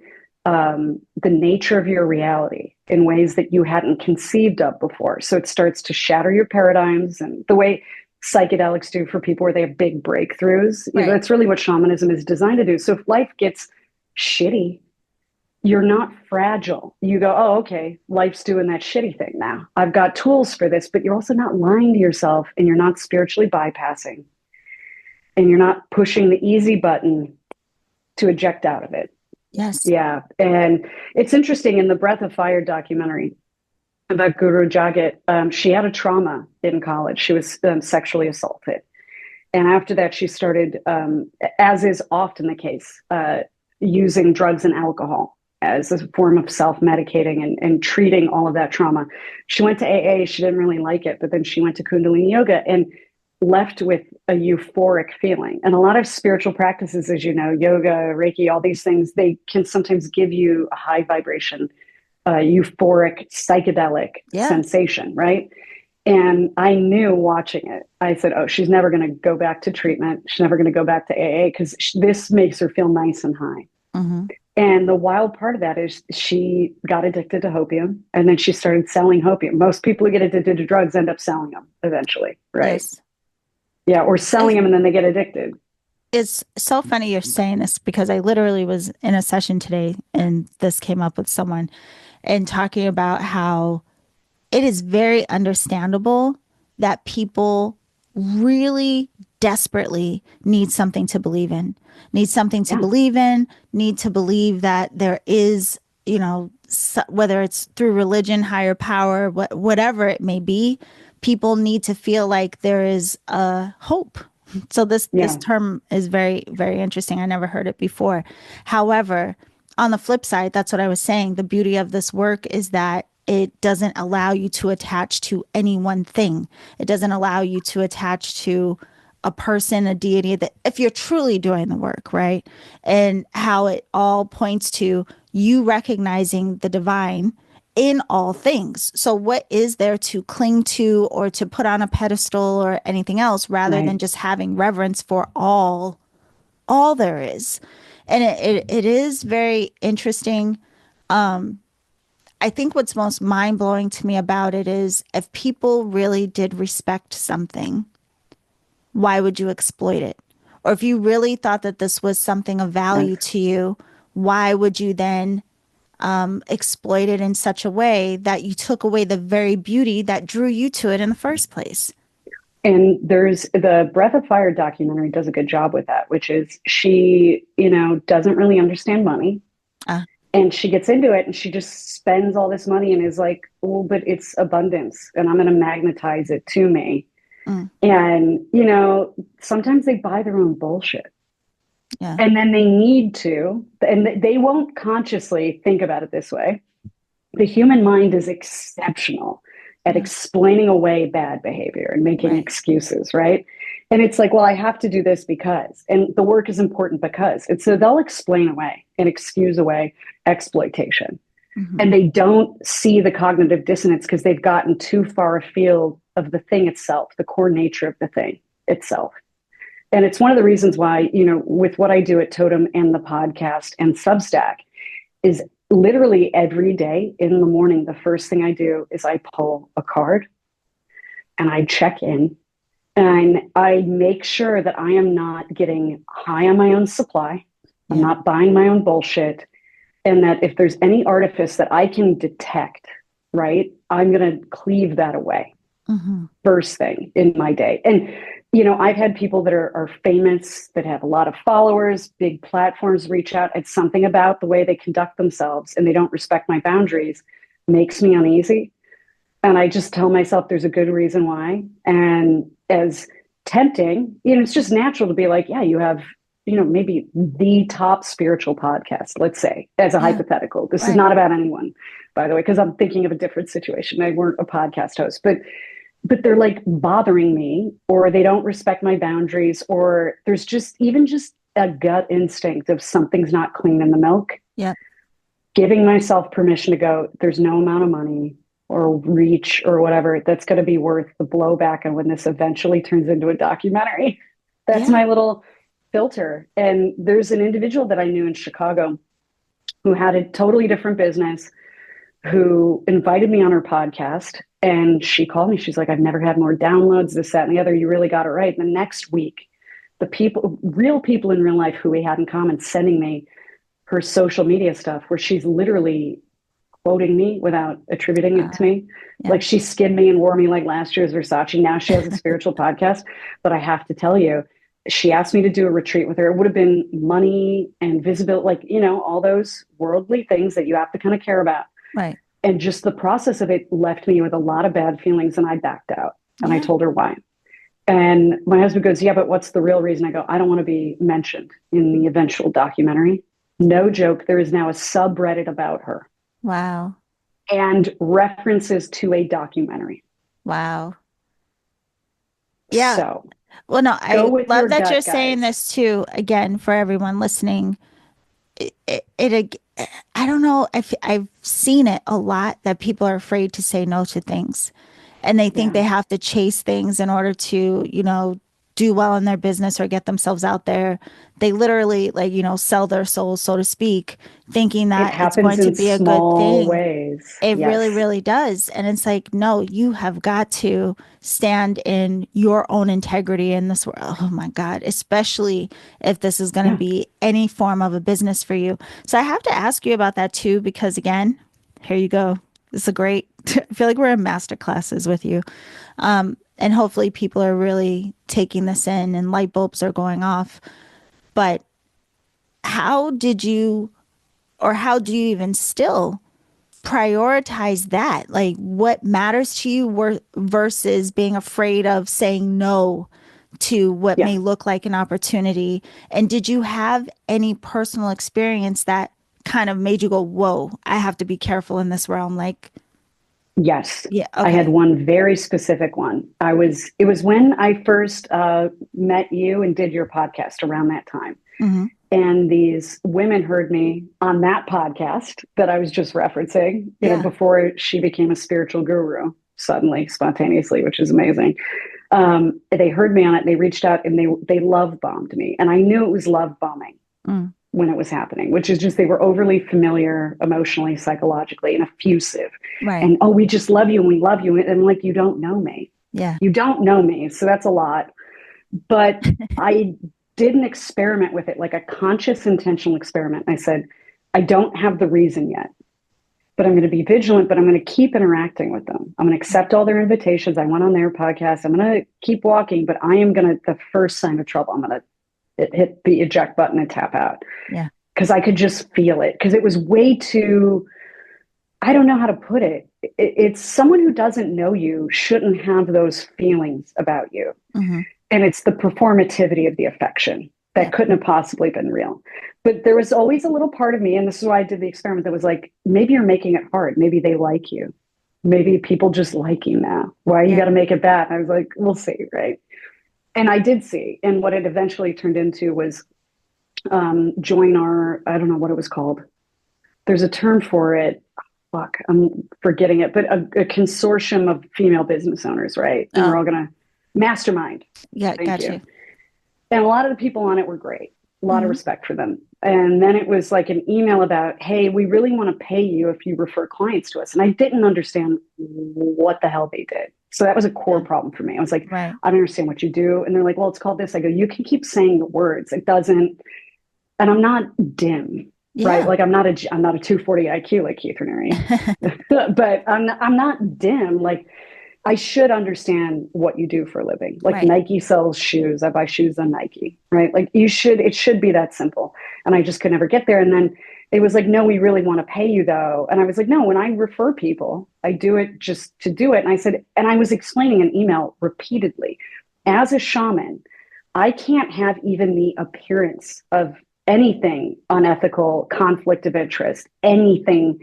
the nature of your reality in ways that you hadn't conceived of before. So it starts to shatter your paradigms and the way psychedelics do for people where they have big breakthroughs. Right. That's really what shamanism is designed to do. So if life gets shitty, you're not fragile. You go, oh, okay, life's doing that shitty thing now. I've got tools for this, but you're also not lying to yourself and you're not spiritually bypassing and you're not pushing the easy button to eject out of it. Yes. Yeah. And it's interesting in the Breath of Fire documentary about Guru Jagat, she had a trauma in college. She was sexually assaulted. And after that, she started, as is often the case, using drugs and alcohol as a form of self-medicating and treating all of that trauma. She went to AA. She didn't really like it, but then she went to Kundalini Yoga and left with a euphoric feeling. And a lot of spiritual practices, as you know, yoga, Reiki, all these things, they can sometimes give you a high vibration euphoric psychedelic Yeah. sensation, right? And I knew watching it, I said, oh, she's never going to go back to treatment. She's never going to go back to AA because this makes her feel nice and high. Mm-hmm. And the wild part of that is she got addicted to hopium and then she started selling hopium. Most people who get addicted to drugs end up selling them eventually, right? Yes. Yeah, or selling It's, them and then they get addicted. it's so funny you're saying this because I literally was in a session today and this came up with someone and talking about how it is very understandable that people really desperately need something to believe in, Yeah, need to believe that there is, whether it's through religion, higher power, whatever it may be, people need to feel like there is a hope. So this yeah, term is very, very interesting. I never heard it before. However, on the flip side, that's what I was saying. The beauty of this work is that it doesn't allow you to attach to any one thing. It doesn't allow you to attach to a person, a deity, that if you're truly doing the work, right? And how it all points to you recognizing the divine in all things. So what is there to cling to or to put on a pedestal or anything else rather than right. just having reverence for all there is? And it is very interesting. I think what's most mind blowing to me about it is if people really did respect something, why would you exploit it? Or if you really thought that this was something of Yes. value to you, why would you then exploit it in such a way that you took away the very beauty that drew you to it in the first place? And there's the Breath of Fire documentary does a good job with that, which is she, doesn't really understand money. Uh, And she gets into it and she just spends all this money and is like, oh, but it's abundance and I'm going to magnetize it to me. mm, And, sometimes they buy their own bullshit. yeah, And then they need to, and they won't consciously think about it this way. The human mind is exceptional at yeah, explaining away bad behavior and making right. excuses, right? And it's like, well, I have to do this because, and the work is important because. And so they'll explain away and excuse away exploitation. Hmm. And they don't see the cognitive dissonance because they've gotten too far afield of the thing itself, the core nature of the thing itself. And it's one of the reasons why, with what I do at Totem and the podcast and Substack, is literally every day in the morning, the first thing I do is I pull a card and I check in and I make sure that I am not getting high on my own supply. I'm Yeah. not buying my own bullshit. And that if there's any artifice that I can detect, right, I'm going to cleave that away Hmm. first thing in my day. And, I've had people that are famous, that have a lot of followers, big platforms reach out. It's something about the way they conduct themselves and they don't respect my boundaries makes me uneasy. And I just tell myself there's a good reason why. And as tempting, it's just natural to be like, yeah, you have, maybe the top spiritual podcast, let's say, as a Yeah. hypothetical. This is Right. not about anyone, by the way, because I'm thinking of a different situation. I weren't a podcast host, but they're like bothering me, or they don't respect my boundaries, or there's just a gut instinct of something's not clean in the milk. Yeah. Giving myself permission to go, there's no amount of money or reach or whatever that's going to be worth the blowback. And when this eventually turns into a documentary, that's Yeah. my little filter. And there's an individual that I knew in Chicago who had a totally different business, who invited me on her podcast. And she called me. She's like, I've never had more downloads, this, that, and the other. You really got it right. And the next week, the people, real people in real life who we had in common, sending me her social media stuff where she's literally quoting me without attributing it to me. Yeah. Like she skinned me and wore me like last year's Versace. Now she has a spiritual podcast. But I have to tell you, she asked me to do a retreat with her. It would have been money and visibility, like, all those worldly things that you have to kind of care about. Right. And just the process of it left me with a lot of bad feelings and I backed out. And I Yeah. told her why. And my husband goes, yeah, but what's the real reason? I go, I don't want to be mentioned in the eventual documentary. No joke. There is now a subreddit about her Wow. and references to a documentary. Wow. Yeah. So Well, no, go I with love your that you're gut, saying guys. this too. Again, for everyone listening, it I don't know. I've seen it a lot that people are afraid to say no to things, and they think Yeah. they have to chase things in order to, do well in their business or get themselves out there. They literally, like, sell their souls, so to speak, thinking It that it's happens going to in be a good small thing. ways. It really, Yes. really does. And it's like, no, you have got to stand in your own integrity in this world. Oh my God, especially if this is going to Yeah. be any form of a business for you. So I have to ask you about that too, because again, here you go. This is a great, I feel like we're in master classes with you. And hopefully people are really taking this in and light bulbs are going off. But how did you, or how do you even still prioritize that? Like, what matters to you versus being afraid of saying no to what Yeah. may look like an opportunity? And did you have any personal experience that kind of made you go, whoa, I have to be careful in this realm? Like, Yes. yeah, I had okay. one very specific one. It was when I first met you and did your podcast around that time. Mm-hmm. And these women heard me on that podcast that I was just referencing, Yeah. before she became a spiritual guru suddenly, spontaneously, which is amazing. They heard me on it. And they reached out and they love bombed me, and I knew it was love bombing Mm. when it was happening, which is just they were overly familiar emotionally, psychologically, and effusive. Right. And oh, we just love you and we love you. And I'm like, you don't know me. Yeah. You don't know me. So that's a lot. But I did an experiment with it, like a conscious, intentional experiment. I said, I don't have the reason yet, but I'm going to be vigilant, but I'm going to keep interacting with them. I'm going to accept all their invitations. I went on their podcast. I'm going to keep walking, but I am going to, the first sign of trouble, I'm going to hit the eject button and tap out, Yeah. because I could just feel it. Because it was way too, I don't know how to put it. It's someone who doesn't know you shouldn't have those feelings about you. Mm-hmm. And it's the performativity of the affection that Yeah. couldn't have possibly been real. But there was always a little part of me, and this is why I did the experiment, that was like, maybe you're making it hard. Maybe they like you. Maybe people just like you now. Why you got Yeah. to make it bad? And I was like, we'll see, right? And I did see. And what it eventually turned into was join our, I don't know what it was called. There's a term for it. Fuck, I'm forgetting it, but a consortium of female business owners, right? And we're Oh, all going to mastermind. yeah. Thank Got you. you. And a lot of the people on it were great, a lot of Mm-hmm. respect for them. And then it was like an email about, hey, we really want to pay you if you refer clients to us. And I didn't understand what the hell they did. So that was a core Yeah. problem for me. I was like, Right. I don't understand what you do. And they're like, well, it's called this. I go, you can keep saying the words. It doesn't, and I'm not dim, right? Yeah. Like I'm not a 240 IQ like Keith Raniere, but I'm not dim. Like I should understand what you do for a living. Like Right. Nike sells shoes. I buy shoes on Nike, right? Like it should be that simple. And I just could never get there. And then it was like, no, we really want to pay you though. And I was like, no, when I refer people, I do it just to do it. And I said, and I was explaining in email repeatedly, as a shaman, I can't have even the appearance of anything unethical, conflict of interest, anything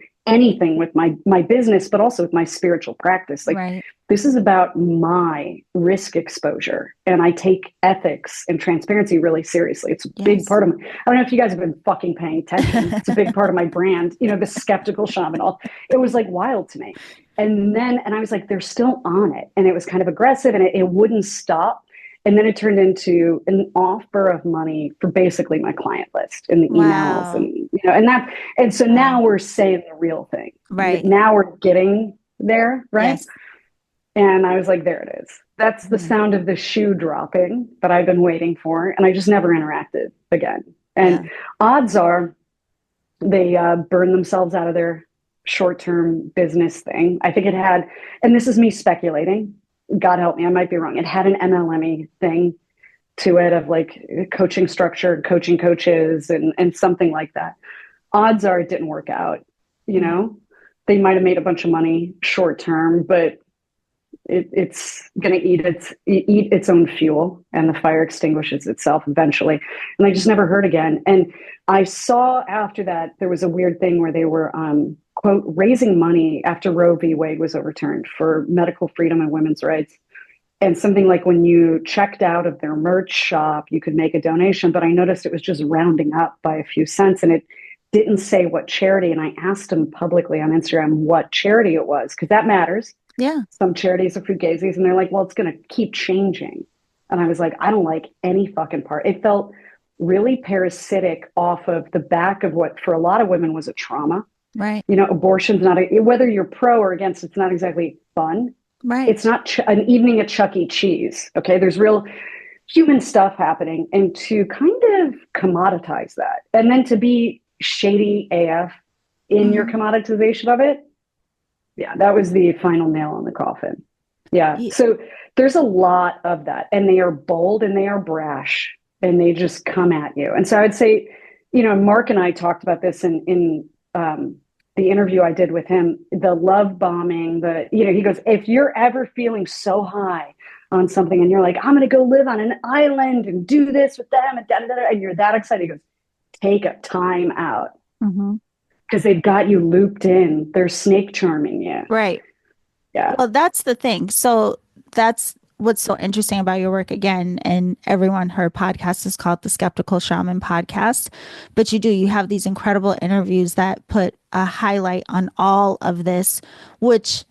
with my business, but also with my spiritual practice. Like Right. this is about my risk exposure. And I take ethics and transparency really seriously. It's a big Yes. part of my, I don't know if you guys have been fucking paying attention. It's a big part of my brand, the skeptical shaman. All it was like wild to me. And then, and I was like, they're still on it. And it was kind of aggressive and it wouldn't stop. And then it turned into an offer of money for basically my client list in the emails Wow. and so Wow. now we're saying the real thing. Right. Now we're getting there, right? Yes. And I was like, there it is. That's the Mhm. sound of the shoe dropping that I've been waiting for. And I just never interacted again. Yeah. And odds are they burned themselves out of their short term business thing. I think it had, and this is me speculating, God help me, I might be wrong. It had an MLM thing to it of like coaching structure, coaching coaches, and something like that. Odds are it didn't work out. You Mm. know, they might have made a bunch of money short term, but it's going to eat its own fuel, and the fire extinguishes itself eventually. And I just never heard again. And I saw after that there was a weird thing where they were quote raising money after Roe v. Wade was overturned for medical freedom and women's rights. And something like when you checked out of their merch shop, you could make a donation. But I noticed it was just rounding up by a few cents, and it didn't say what charity. And I asked him publicly on Instagram what charity it was, because that matters. Yeah. Some charities are fugazis, and they're like, well, it's going to keep changing. And I was like, I don't like any fucking part. It felt really parasitic off of the back of what for a lot of women was a trauma. Right. You know, abortion's not whether you're pro or against, it's not exactly fun. Right. It's not an evening at Chuck E. Cheese. Okay. There's real human stuff happening. And to kind of commoditize that and then to be shady AF in your commoditization of it, yeah, that was the final nail on the coffin. Yeah. Yeah. So there's a lot of that, and they are bold and they are brash and they just come at you. And so I would say, you know, Mark and I talked about this in the interview I did with him, the love bombing, he goes, if you're ever feeling so high on something and you're like, I'm going to go live on an island and do this with them and and you're that excited, he goes, take a time out. Because they've got you looped in. They're snake charming you. Right. Yeah. Well, that's the thing. So that's what's so interesting about your work again. And everyone, her podcast is called the Skeptical Shaman podcast. But you have these incredible interviews that put a highlight on all of this, which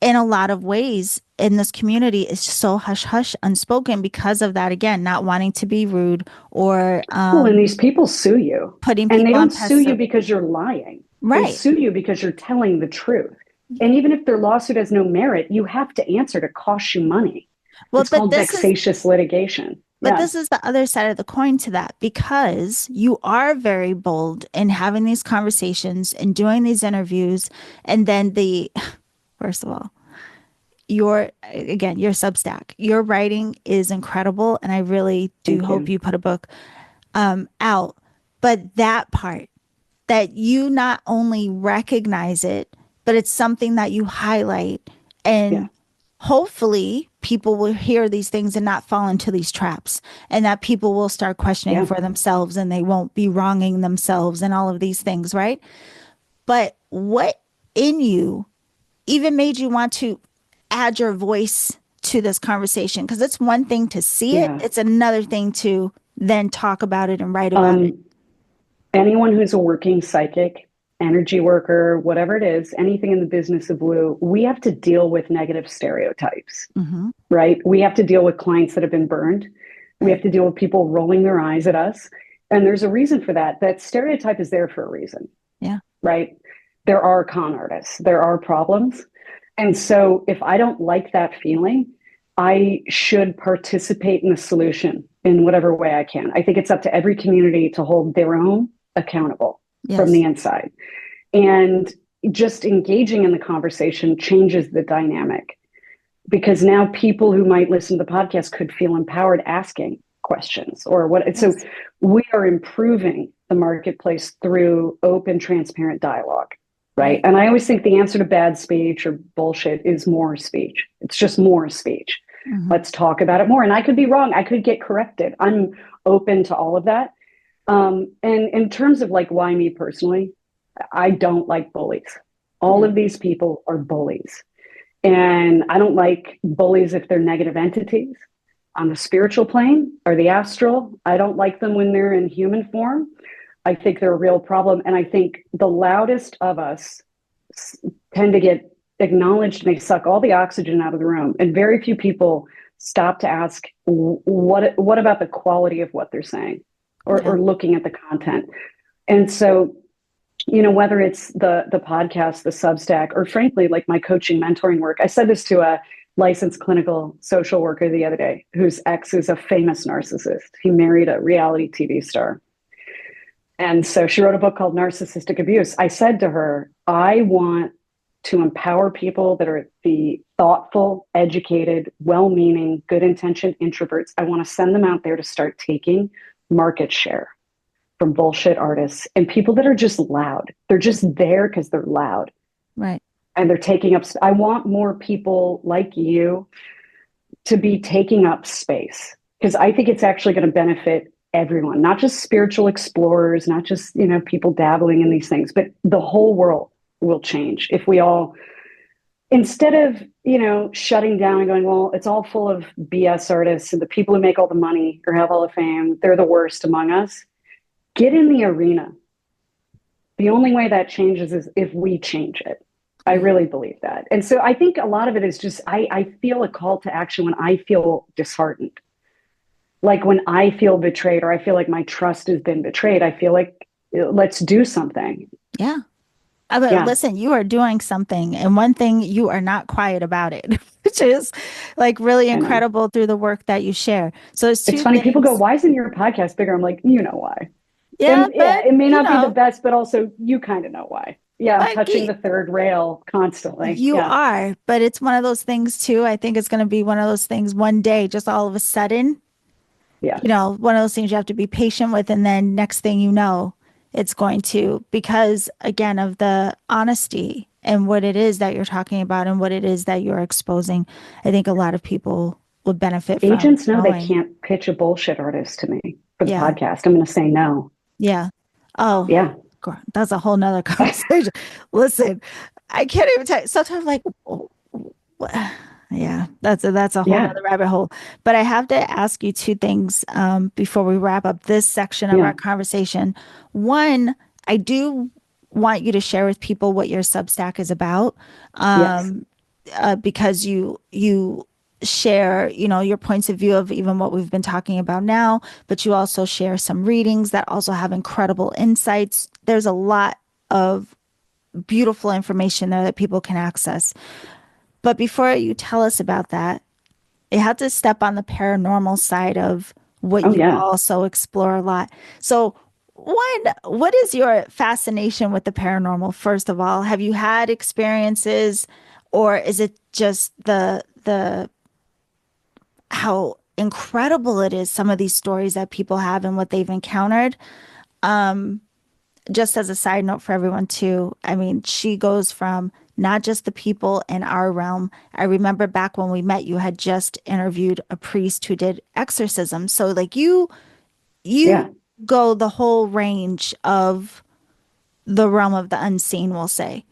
in a lot of ways in this community is so hush hush unspoken because of that. Again, not wanting to be rude or Well, and these people sue you. putting And they people on don't sue you because you're lying. They Right. sue you because you're telling the truth. And even if their lawsuit has no merit, you have to answer to cost you money. Well, it's but called vexatious litigation. But Yeah. this is the other side of the coin to that, because you are very bold in having these conversations and doing these interviews. And then first of all, your Substack, your writing is incredible. And I really do hope you put a book out. But that part, that you not only recognize it, but it's something that you highlight, and hopefully people will hear these things and not fall into these traps, and that people will start questioning for themselves and they won't be wronging themselves and all of these things, right? But what in you even made you want to add your voice to this conversation? Because it's one thing to see it, it's another thing to then talk about it and write about it. Anyone who's a working psychic, energy worker, whatever it is, anything in the business of woo, we have to deal with negative stereotypes, right? We have to deal with clients that have been burned. We have to deal with people rolling their eyes at us. And there's a reason for that. That stereotype is there for a reason. Yeah. Right? There are con artists. There are problems. And so if I don't like that feeling, I should participate in the solution in whatever way I can. I think it's up to every community to hold their own accountable from the inside. And just engaging in the conversation changes the dynamic, because now people who might listen to the podcast could feel empowered asking questions or what. So we are improving the marketplace through open, transparent dialogue. Right. And I always think the answer to bad speech or bullshit is more speech. It's just more speech. Let's talk about it more. And I could be wrong. I could get corrected. I'm open to all of that. And in terms of like why me personally, I don't like bullies. All of these people are bullies. And I don't like bullies if they're negative entities on the spiritual plane or the astral. I don't like them when they're in human form. I think they're a real problem. And I think the loudest of us tend to get acknowledged and they suck all the oxygen out of the room. And very few people stop to ask, what about the quality of what they're saying or looking at the content? And so, you know, whether it's the podcast, the Substack, or frankly, like my coaching, mentoring work, I said this to a licensed clinical social worker the other day, whose ex is a famous narcissist. He married a reality TV star. And so she wrote a book called Narcissistic Abuse. I said to her, I want to empower people that are the thoughtful, educated, well-meaning, good-intentioned introverts. I want to send them out there to start taking market share from bullshit artists and people that are just loud. They're just there because they're loud. Right. And they're taking up. I want more people like you to be taking up space, because I think it's actually going to benefit everyone, not just spiritual explorers, not just, you know, people dabbling in these things, but the whole world will change if we all, instead of, you know, shutting down and going, well, it's all full of BS artists and the people who make all the money or have all the fame, they're the worst among us. Get in the arena. The only way that changes is if we change it. I Yeah. really believe that. And so I think a lot of it is just, I feel a call to action when I feel disheartened. Like when I feel betrayed or I feel like my trust has been betrayed, I feel like let's do something. Yeah. But Yeah. listen, you are doing something, and one thing you are not quiet about it, which is like really I know. incredible through the work that you share. So there's It's two funny. People go, things. why isn't your podcast bigger? I'm like, you know why. Yeah, And yeah, but it may not be the best, but also you kind of know why. Yeah, I'm like touching the third rail constantly. you Yeah. are, but it's one of those things too. I think it's going to be one of those things one day, just all of a sudden, Yeah. one of those things you have to be patient with. And then next thing you know, it's going to, because again, of the honesty and what it is that you're talking about and what it is that you're exposing, I think a lot of people would benefit from Agents know they knowing. can't pitch a bullshit artist to me for the Yeah. podcast. I'm going to say no. Yeah. Oh, Yeah. that's a whole nother conversation. Listen, I can't even tell you. Sometimes I'm like, what? Yeah, that's a whole Yeah. nother rabbit hole. But I have to ask you two things before we wrap up this section of Yeah. our conversation. One, I do want you to share with people what your Substack is about, Yes. um, because you share, your points of view of even what we've been talking about now, but you also share some readings that also have incredible insights. There's a lot of beautiful information there that people can access. But before you tell us about that, you have to step on the paranormal side of what Oh, you yeah. also explore a lot. So, one, what is your fascination with the paranormal? First of all, have you had experiences, or is it just the how incredible it is, some of these stories that people have and what they've encountered? Just as a side note for everyone too, I mean, she goes from not just the people in our realm. I remember back when we met, you had just interviewed a priest who did exorcism. So like you Yeah. go the whole range of the realm of the unseen, we'll say.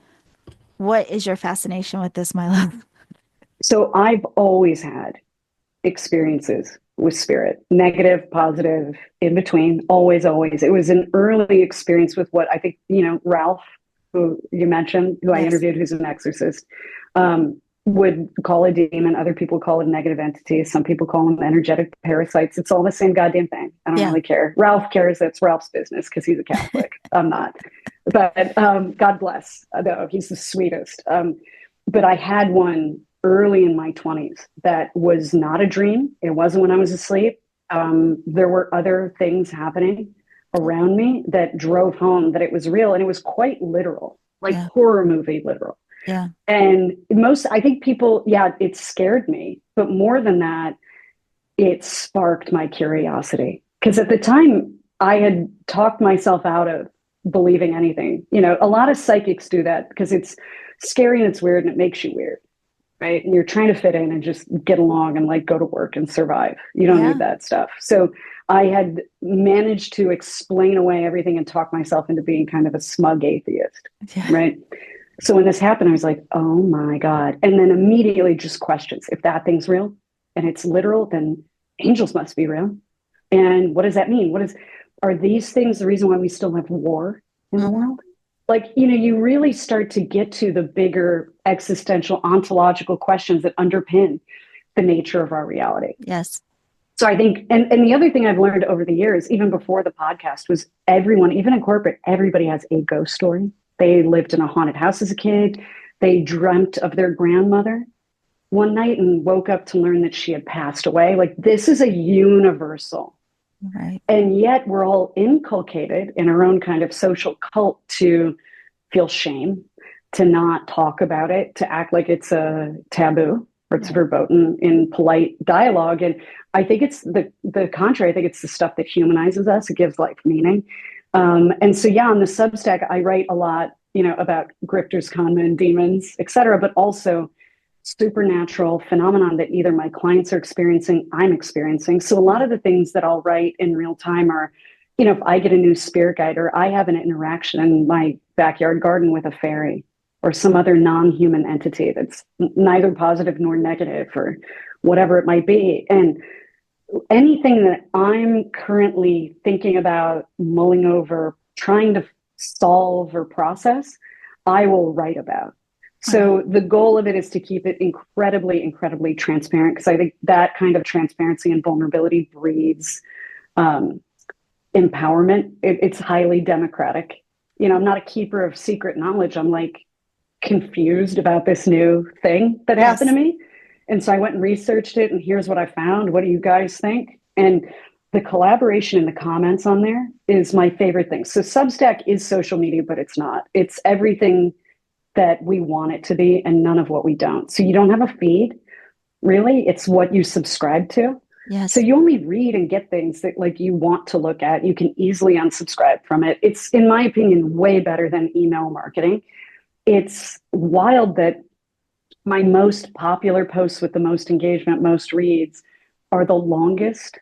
What is your fascination with this, my love? So I've always had experiences with spirit, negative, positive, in between, always, always. It was an early experience with what I think, Ralph, who you mentioned, who I Yes. interviewed, who's an exorcist, would call a demon. Other people call it a negative entity. Some people call them energetic parasites. It's all the same goddamn thing. I don't Yeah. really care. Ralph cares. That's Ralph's business because he's a Catholic. I'm not. But God bless. Though he's the sweetest. But I had one early in my 20s that was not a dream. It wasn't when I was asleep. There were other things happening around me that drove home that it was real, and it was quite literal, like Yeah. horror movie literal. Yeah. And I think people, yeah, it scared me, but more than that, it sparked my curiosity. Because at the time, I had talked myself out of believing anything. A lot of psychics do that because it's scary and it's weird and it makes you weird, right? And you're trying to fit in and just get along and like go to work and survive. You don't need Yeah. that stuff. So I had managed to explain away everything and talk myself into being kind of a smug atheist, Yeah. right? So when this happened, I was like, oh my God. And then immediately just questions. If that thing's real and it's literal, then angels must be real. And what does that mean? Are these things the reason why we still have war in the Mhm. world? Like, you really start to get to the bigger existential ontological questions that underpin the nature of our reality. Yes. So I think, and the other thing I've learned over the years, even before the podcast, was everyone, even in corporate, everybody has a ghost story. They lived in a haunted house as a kid. They dreamt of their grandmother one night and woke up to learn that she had passed away. Like, this is a universal. Right. And yet we're all inculcated in our own kind of social cult to feel shame, to not talk about it, to act like it's a taboo or it's Right. verboten in polite dialogue. And I think it's the contrary. I think it's the stuff that humanizes us. It gives life meaning. And so, yeah, on the Substack, I write a lot, about grifters, conmen, demons, et cetera, but also supernatural phenomenon that either my clients are experiencing, I'm experiencing. So a lot of the things that I'll write in real time are, if I get a new spirit guide or I have an interaction in my backyard garden with a fairy or some other non-human entity that's neither positive nor negative or whatever it might be. And anything that I'm currently thinking about, mulling over, trying to solve or process, I will write about. Right. So the goal of it is to keep it incredibly, incredibly transparent, because I think that kind of transparency and vulnerability breeds um, empowerment. It's highly democratic. You know, I'm not a keeper of secret knowledge. I'm like confused about this new thing that happened to Yes. me. And so I went and researched it, and here's what I found. What do you guys think? And the collaboration in the comments on there is my favorite thing. So Substack is social media, but it's not. It's everything that we want it to be and none of what we don't. So you don't have a feed, really. It's what you subscribe to. So Yes. you only read and get things that like you want to look at. You can easily unsubscribe from it. It's, in my opinion, way better than email marketing. It's wild that my most popular posts with the most engagement, most reads are the longest,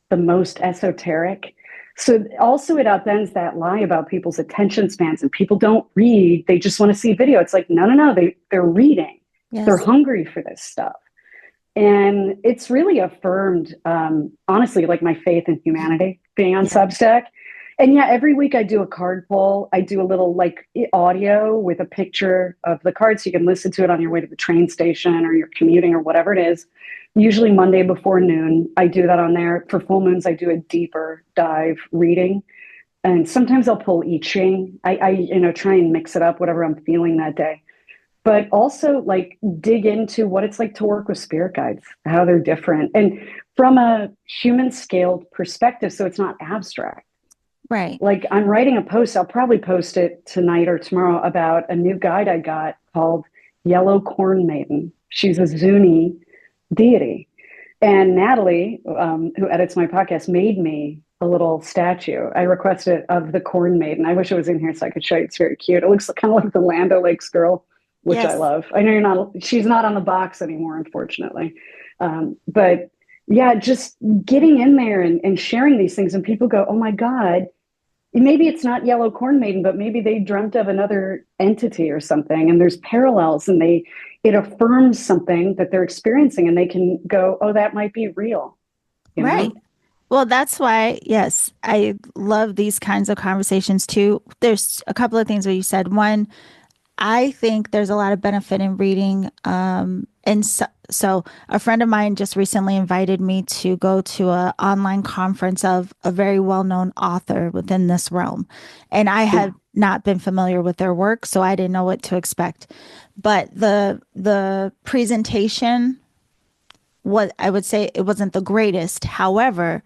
the most esoteric. So also it upends that lie about people's attention spans, and people don't read. They just want to see video. It's like, no, no, no, they're reading. They're Yes. hungry for this stuff. And it's really affirmed, honestly, like my faith in humanity being on Yeah. Substack. And yeah, every week I do a card poll. I do a little like audio with a picture of the card so you can listen to it on your way to the train station or you're commuting or whatever it is. Usually Monday before noon, I do that on there. For full moons, I do a deeper dive reading. And sometimes I'll pull I Ching. I try and mix it up, whatever I'm feeling that day, but also like dig into what it's like to work with spirit guides, how they're different, and from a human scaled perspective. So it's not abstract. Right. Like I'm writing a post, I'll probably post it tonight or tomorrow about a new guide I got called Yellow Corn Maiden. She's a Zuni deity. And Natalie, who edits my podcast, made me a little statue. I requested of the Corn Maiden. I wish it was in here so I could show you. It's very cute. It looks kind of like the Land O'Lakes girl, which I Yes. love. I know you're not, she's not on the box anymore, unfortunately. But yeah, just getting in there and sharing these things, and people go, oh my God, maybe it's not Yellow Corn Maiden, but maybe they dreamt of another entity or something, and there's parallels, and it affirms something that they're experiencing, and they can go, oh, that might be real, you Right. know? Well, that's why, yes, I love these kinds of conversations too. There's a couple of things where you said. One, I think there's a lot of benefit in reading. And so a friend of mine just recently invited me to go to a online conference of a very well-known author within this realm. And I Yeah, had not been familiar with their work, so I didn't know what to expect. But the presentation, what I would say, it wasn't the greatest. However,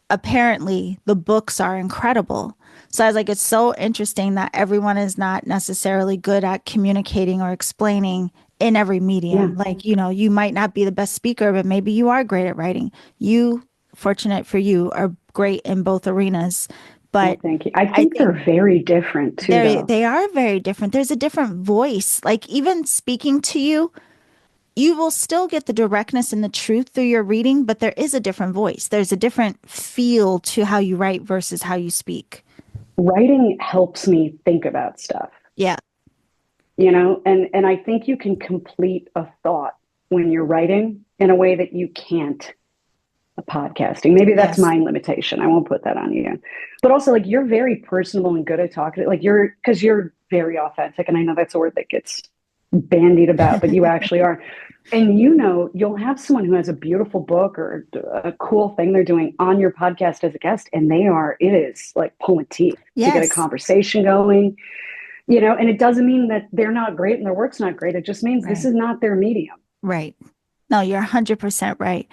apparently the books are incredible. So I was like, it's so interesting that everyone is not necessarily good at communicating or explaining in every yeah. medium. Like, you might not be the best speaker, but maybe you are great at writing. You, fortunate for you, are great in both arenas. Well, But thank you. I I think think they're very different too, though. they are very different. There's a different voice. Like even speaking to you, you will still get the directness and the truth through your reading, but there is a different voice. There's a different feel to how you write versus how you speak. Writing helps me think about stuff, Yeah. and I think you can complete a thought when you're writing in a way that you can't podcasting. Maybe that's Yes. my limitation. I won't put that on you. But also, like, you're very personable and good at talking. Like, because you're very authentic. And I know that's a word that gets bandied about, but you actually are. And you'll have someone who has a beautiful book or a cool thing they're doing on your podcast as a guest, and it is like pulling teeth to get a Yes. conversation going, and it doesn't mean that they're not great and their work's not great. It just means this Right. is not their medium. Right. No, you're 100% right.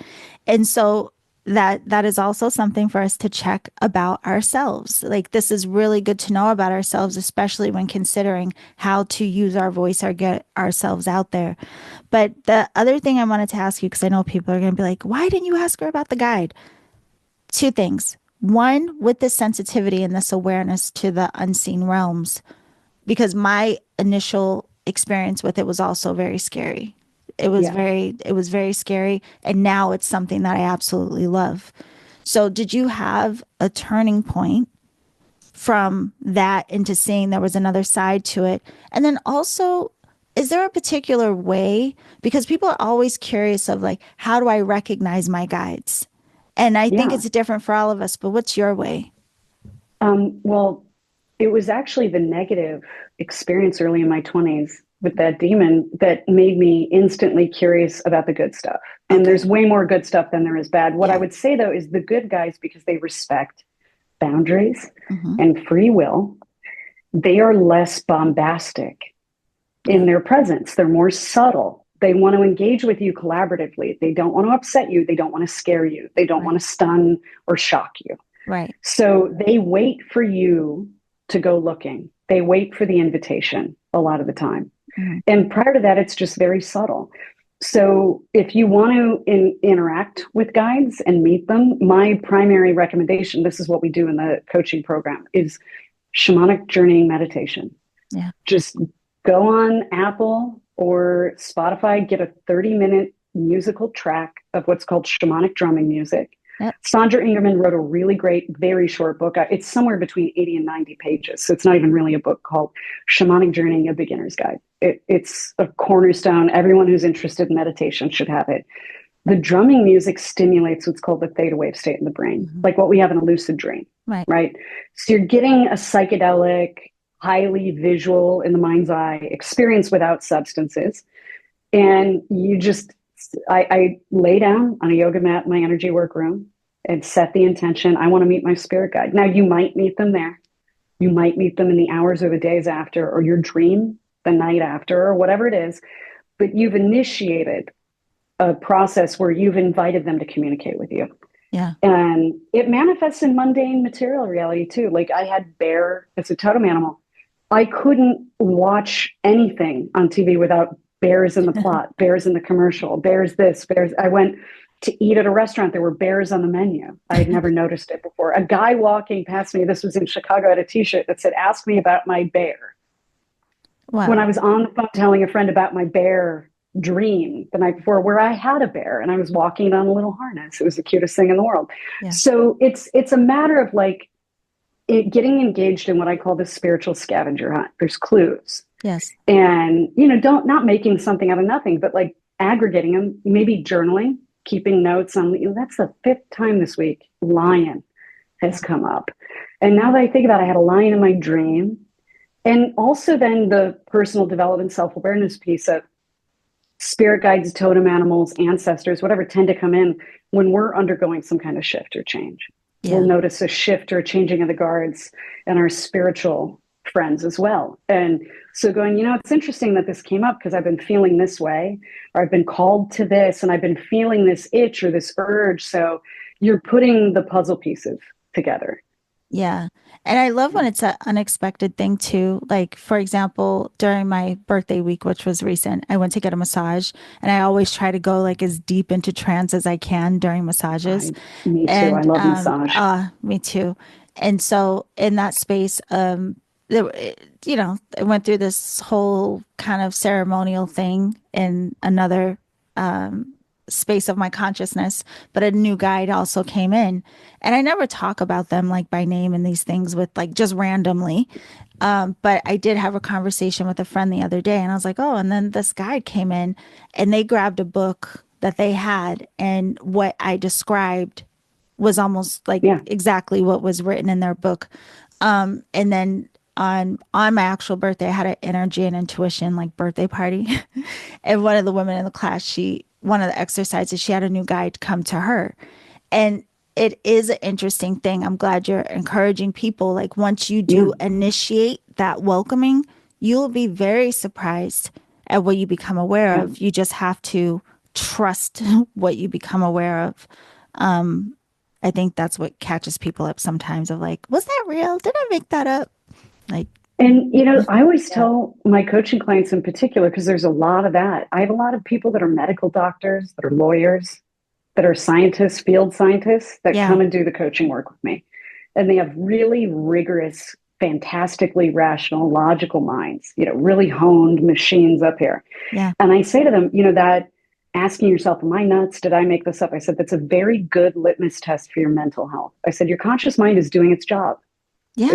And so that is also something for us to check about ourselves. Like this is really good to know about ourselves, especially when considering how to use our voice or get ourselves out there. But the other thing I wanted to ask you, because I know people are going to be like, why didn't you ask her about the guide? Two things. One, with this sensitivity and this awareness to the unseen realms, because my initial experience with it was also very scary. Yeah. It was very scary. And now it's something that I absolutely love. So did you have a turning point from that into seeing there was another side to it? And then also, is there a particular way? Because people are always curious of like, how do I recognize my guides? And I think Yeah. it's different for all of us, but what's your way? Well, It was actually the negative experience early in my 20s with that demon that made me instantly curious about the good stuff. And there's Okay. way more good stuff than there is bad. What I Yeah. would say though is the good guys, because they respect boundaries Hmm. and free will, they are less bombastic in Yeah. their presence. They're more subtle. They want to engage with you collaboratively. They don't want to upset you. They don't want to scare you. They don't want Right. to stun or shock you. Right. So they wait for you to go looking. They wait for the invitation a lot of the time. Hmm. And prior to that, it's just very subtle. So if you want to interact with guides and meet them, my primary recommendation, this is what we do in the coaching program, is shamanic journeying meditation. Yeah. Just go on Apple or Spotify, get a 30-minute musical track of what's called shamanic drumming music. Yep. Sandra Ingerman wrote a really great, very short book. It's somewhere between 80 and 90 pages. So it's not even really a book, called Shamanic Journeying, A Beginner's Guide. It's a cornerstone. Everyone who's interested in meditation should have it. The drumming music stimulates what's called the theta wave state in the brain, Hmm. like what we have in a lucid dream, Right. right? So you're getting a psychedelic, highly visual, in the mind's eye experience without substances. And I lay down on a yoga mat in my energy workroom and set the intention. I want to meet my spirit guide. Now, you might meet them there. You might meet them in the hours or the days after, or your dream the night after, or whatever it is. But you've initiated a process where you've invited them to communicate with you. Yeah. And it manifests in mundane material reality too. Like I had bear as a totem animal. I couldn't watch anything on TV without bears in the plot, bears in the commercial, bears this, bears. I went to eat at a restaurant. There were bears on the menu. I had never noticed it before. A guy walking past me, this was in Chicago, had a t-shirt that said, "Ask me about my bear." When I Wow. was on the phone telling a friend about my bear dream the night before, where I had a bear and I was walking on a little harness. It was the cutest thing in the world. Yeah. So it's a matter of like getting engaged in what I call the spiritual scavenger hunt. There's clues. Yes. And, don't not making something out of nothing, but like aggregating them, maybe journaling, keeping notes on, that's the fifth time this week, lion has come up. And now that I think about it, I had a lion in my dream. And also then the personal development, self-awareness piece of spirit guides, totem animals, ancestors, whatever, tend to come in when we're undergoing some kind of shift or change. We'll Yeah. notice a shift or a changing of the guards and our spiritual friends as well. And so going, it's interesting that this came up because I've been feeling this way, or I've been called to this, and I've been feeling this itch or this urge. So you're putting the puzzle pieces together. Yeah. And I love when it's an unexpected thing too. Like, for example, during my birthday week, which was recent, I went to get a massage and I always try to go like as deep into trance as I can during massages. Me too. I And love massage. me too. And so in that space, I went through this whole kind of ceremonial thing in another space of my consciousness, but a new guide also came in. And I never talk about them like by name and these things with like just randomly. But I did have a conversation with a friend the other day and I was like, oh, and then this guide came in and they grabbed a book that they had and what I described was almost like Yeah. exactly what was written in their book. And then on my actual birthday, I had an energy and intuition like birthday party. And one of the women in the class, one of the exercises, she had a new guide come to her. And it is an interesting thing. I'm glad you're encouraging people. Like once you Yeah. do initiate that welcoming, you'll be very surprised at what you become aware Yeah. of. You just have to trust what you become aware of. I think that's what catches people up sometimes of like, was that real? Did I make that up? Like, And, I always yeah. tell my coaching clients in particular, because there's a lot of that. I have a lot of people that are medical doctors, that are lawyers, that are scientists, field scientists, that Yeah. come and do the coaching work with me. And they have really rigorous, fantastically rational, logical minds, really honed machines up here. Yeah. And I say to them, that asking yourself, am I nuts? Did I make this up? I said, that's a very good litmus test for your mental health. I said, your conscious mind is doing its job. Yeah.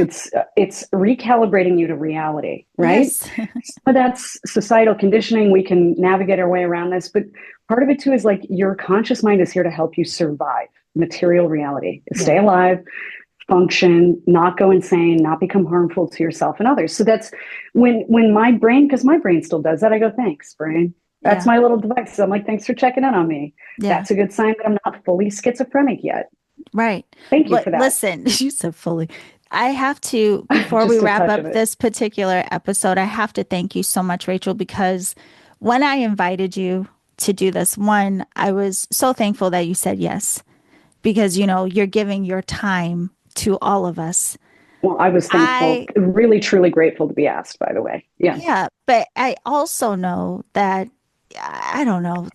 It's recalibrating you to reality, right? Yes. But that's societal conditioning. We can navigate our way around this, but part of it too is like your conscious mind is here to help you survive material reality, stay Yeah. alive, function, not go insane, not become harmful to yourself and others. So that's when my brain, because my brain still does that, I go, thanks, brain. That's Yeah. my little device. So I'm like, thanks for checking in on me. Yeah. That's a good sign that I'm not fully schizophrenic yet. Right. Thank you But for that. listen, you said fully. I have to, before we Just a wrap touch of up it. this particular episode, I have to thank you so much, Rachel, because when I invited you to do this, one, I was so thankful that you said yes, because, you're giving your time to all of us. Well, I was thankful, I, really, truly grateful to be asked, by the way. Yeah. yeah, but I also know that, I don't know,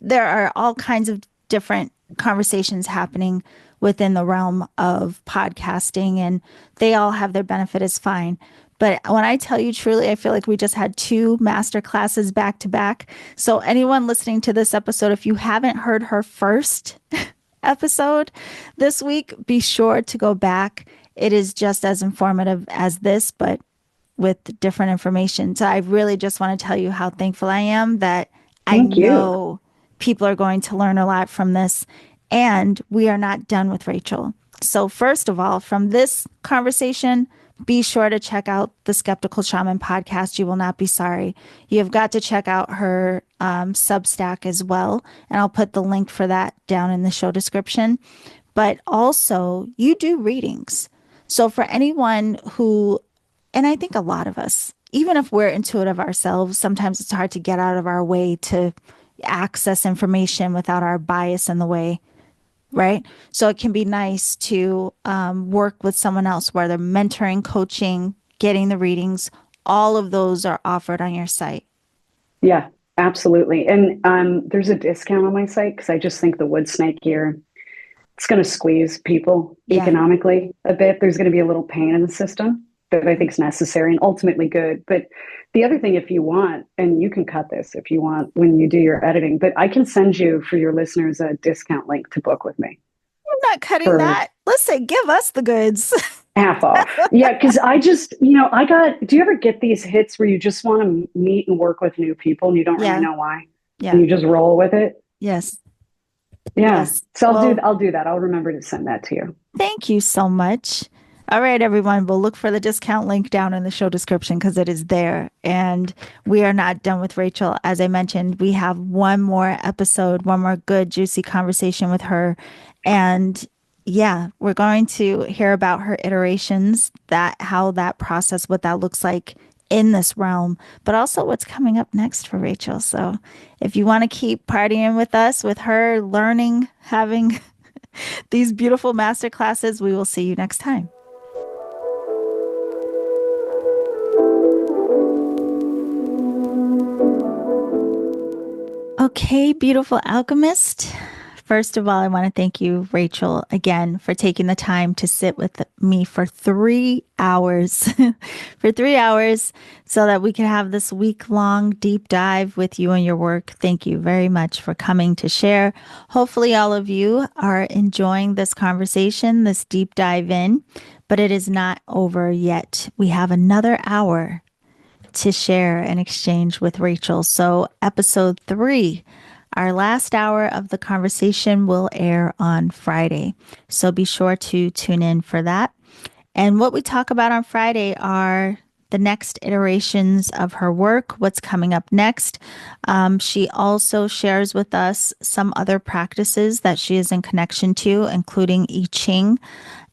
there are all kinds of different conversations happening within the realm of podcasting, and they all have their benefit is fine. But when I tell you truly, I feel like we just had two master classes back to back. So anyone listening to this episode, if you haven't heard her first episode this week, be sure to go back. It is just as informative as this, but with different information. So I really just want to tell you how thankful I am that I Thank you. know people are going to learn a lot from this. And we are not done with Rachel. So, first of all, from this conversation, be sure to check out the Skeptical Shaman podcast. You will not be sorry. You have got to check out her Substack as well. And I'll put the link for that down in the show description. But also, you do readings. So, for anyone who, and I think a lot of us, even if we're intuitive ourselves, sometimes it's hard to get out of our way to access information without our bias in the way, right? So it can be nice to work with someone else, whether mentoring, coaching, getting the readings, all of those are offered on your site. Yeah, absolutely. And there's a discount on my site because I just think the wood snake here, it's going to squeeze people Yeah. economically a bit. There's going to be a little pain in the system that I think is necessary and ultimately good. But the other thing, if you want, and you can cut this if you want when you do your editing, but I can send you for your listeners a discount link to book with me I'm not cutting for that. Listen, give us the goods. half off. Yeah, because I just, I got, do you ever get these hits where you just want to meet and work with new people and you don't really Yeah. know why? And Yeah. you just roll with it? Yes. Yeah. Yes. So Well, I'll do that. I'll remember to send that to you. thank you so much. All right, everyone. We'll look for the discount link down in the show description because it is there. And we are not done with Rachel. As I mentioned, we have one more episode, one more good, juicy conversation with her. And yeah, we're going to hear about her iterations, that how that process, what that looks like in this realm, but also what's coming up next for Rachel. So if you want to keep partying with us, with her, learning, having these beautiful master classes, we will see you next time. Okay, beautiful alchemist. First of all, I want to thank you, Rachel, again for taking the time to sit with me for 3 hours, for 3 hours, so that we can have this week-long deep dive with you and your work. Thank you very much for coming to share. Hopefully, all of you are enjoying this conversation, this deep dive in, but it is not over yet. We have another hour to share and exchange with Rachel. So, episode 3, our last hour of the conversation, will air on Friday. So, be sure to tune in for that. And what we talk about on Friday are the next iterations of her work, what's coming up next. She also shares with us some other practices that she is in connection to, including I Ching,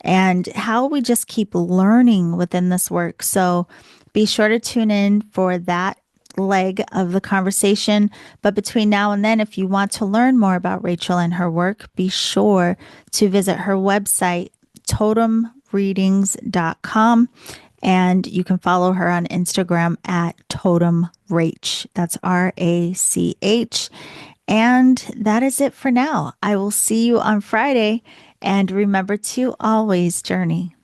and how we just keep learning within this work. So be sure to tune in for that leg of the conversation. But between now and then, if you want to learn more about Rachel and her work, be sure to visit her website, totemreadings.com. And you can follow her on Instagram at totemrach. That's RACH. And that is it for now. I will see you on Friday. And remember to always journey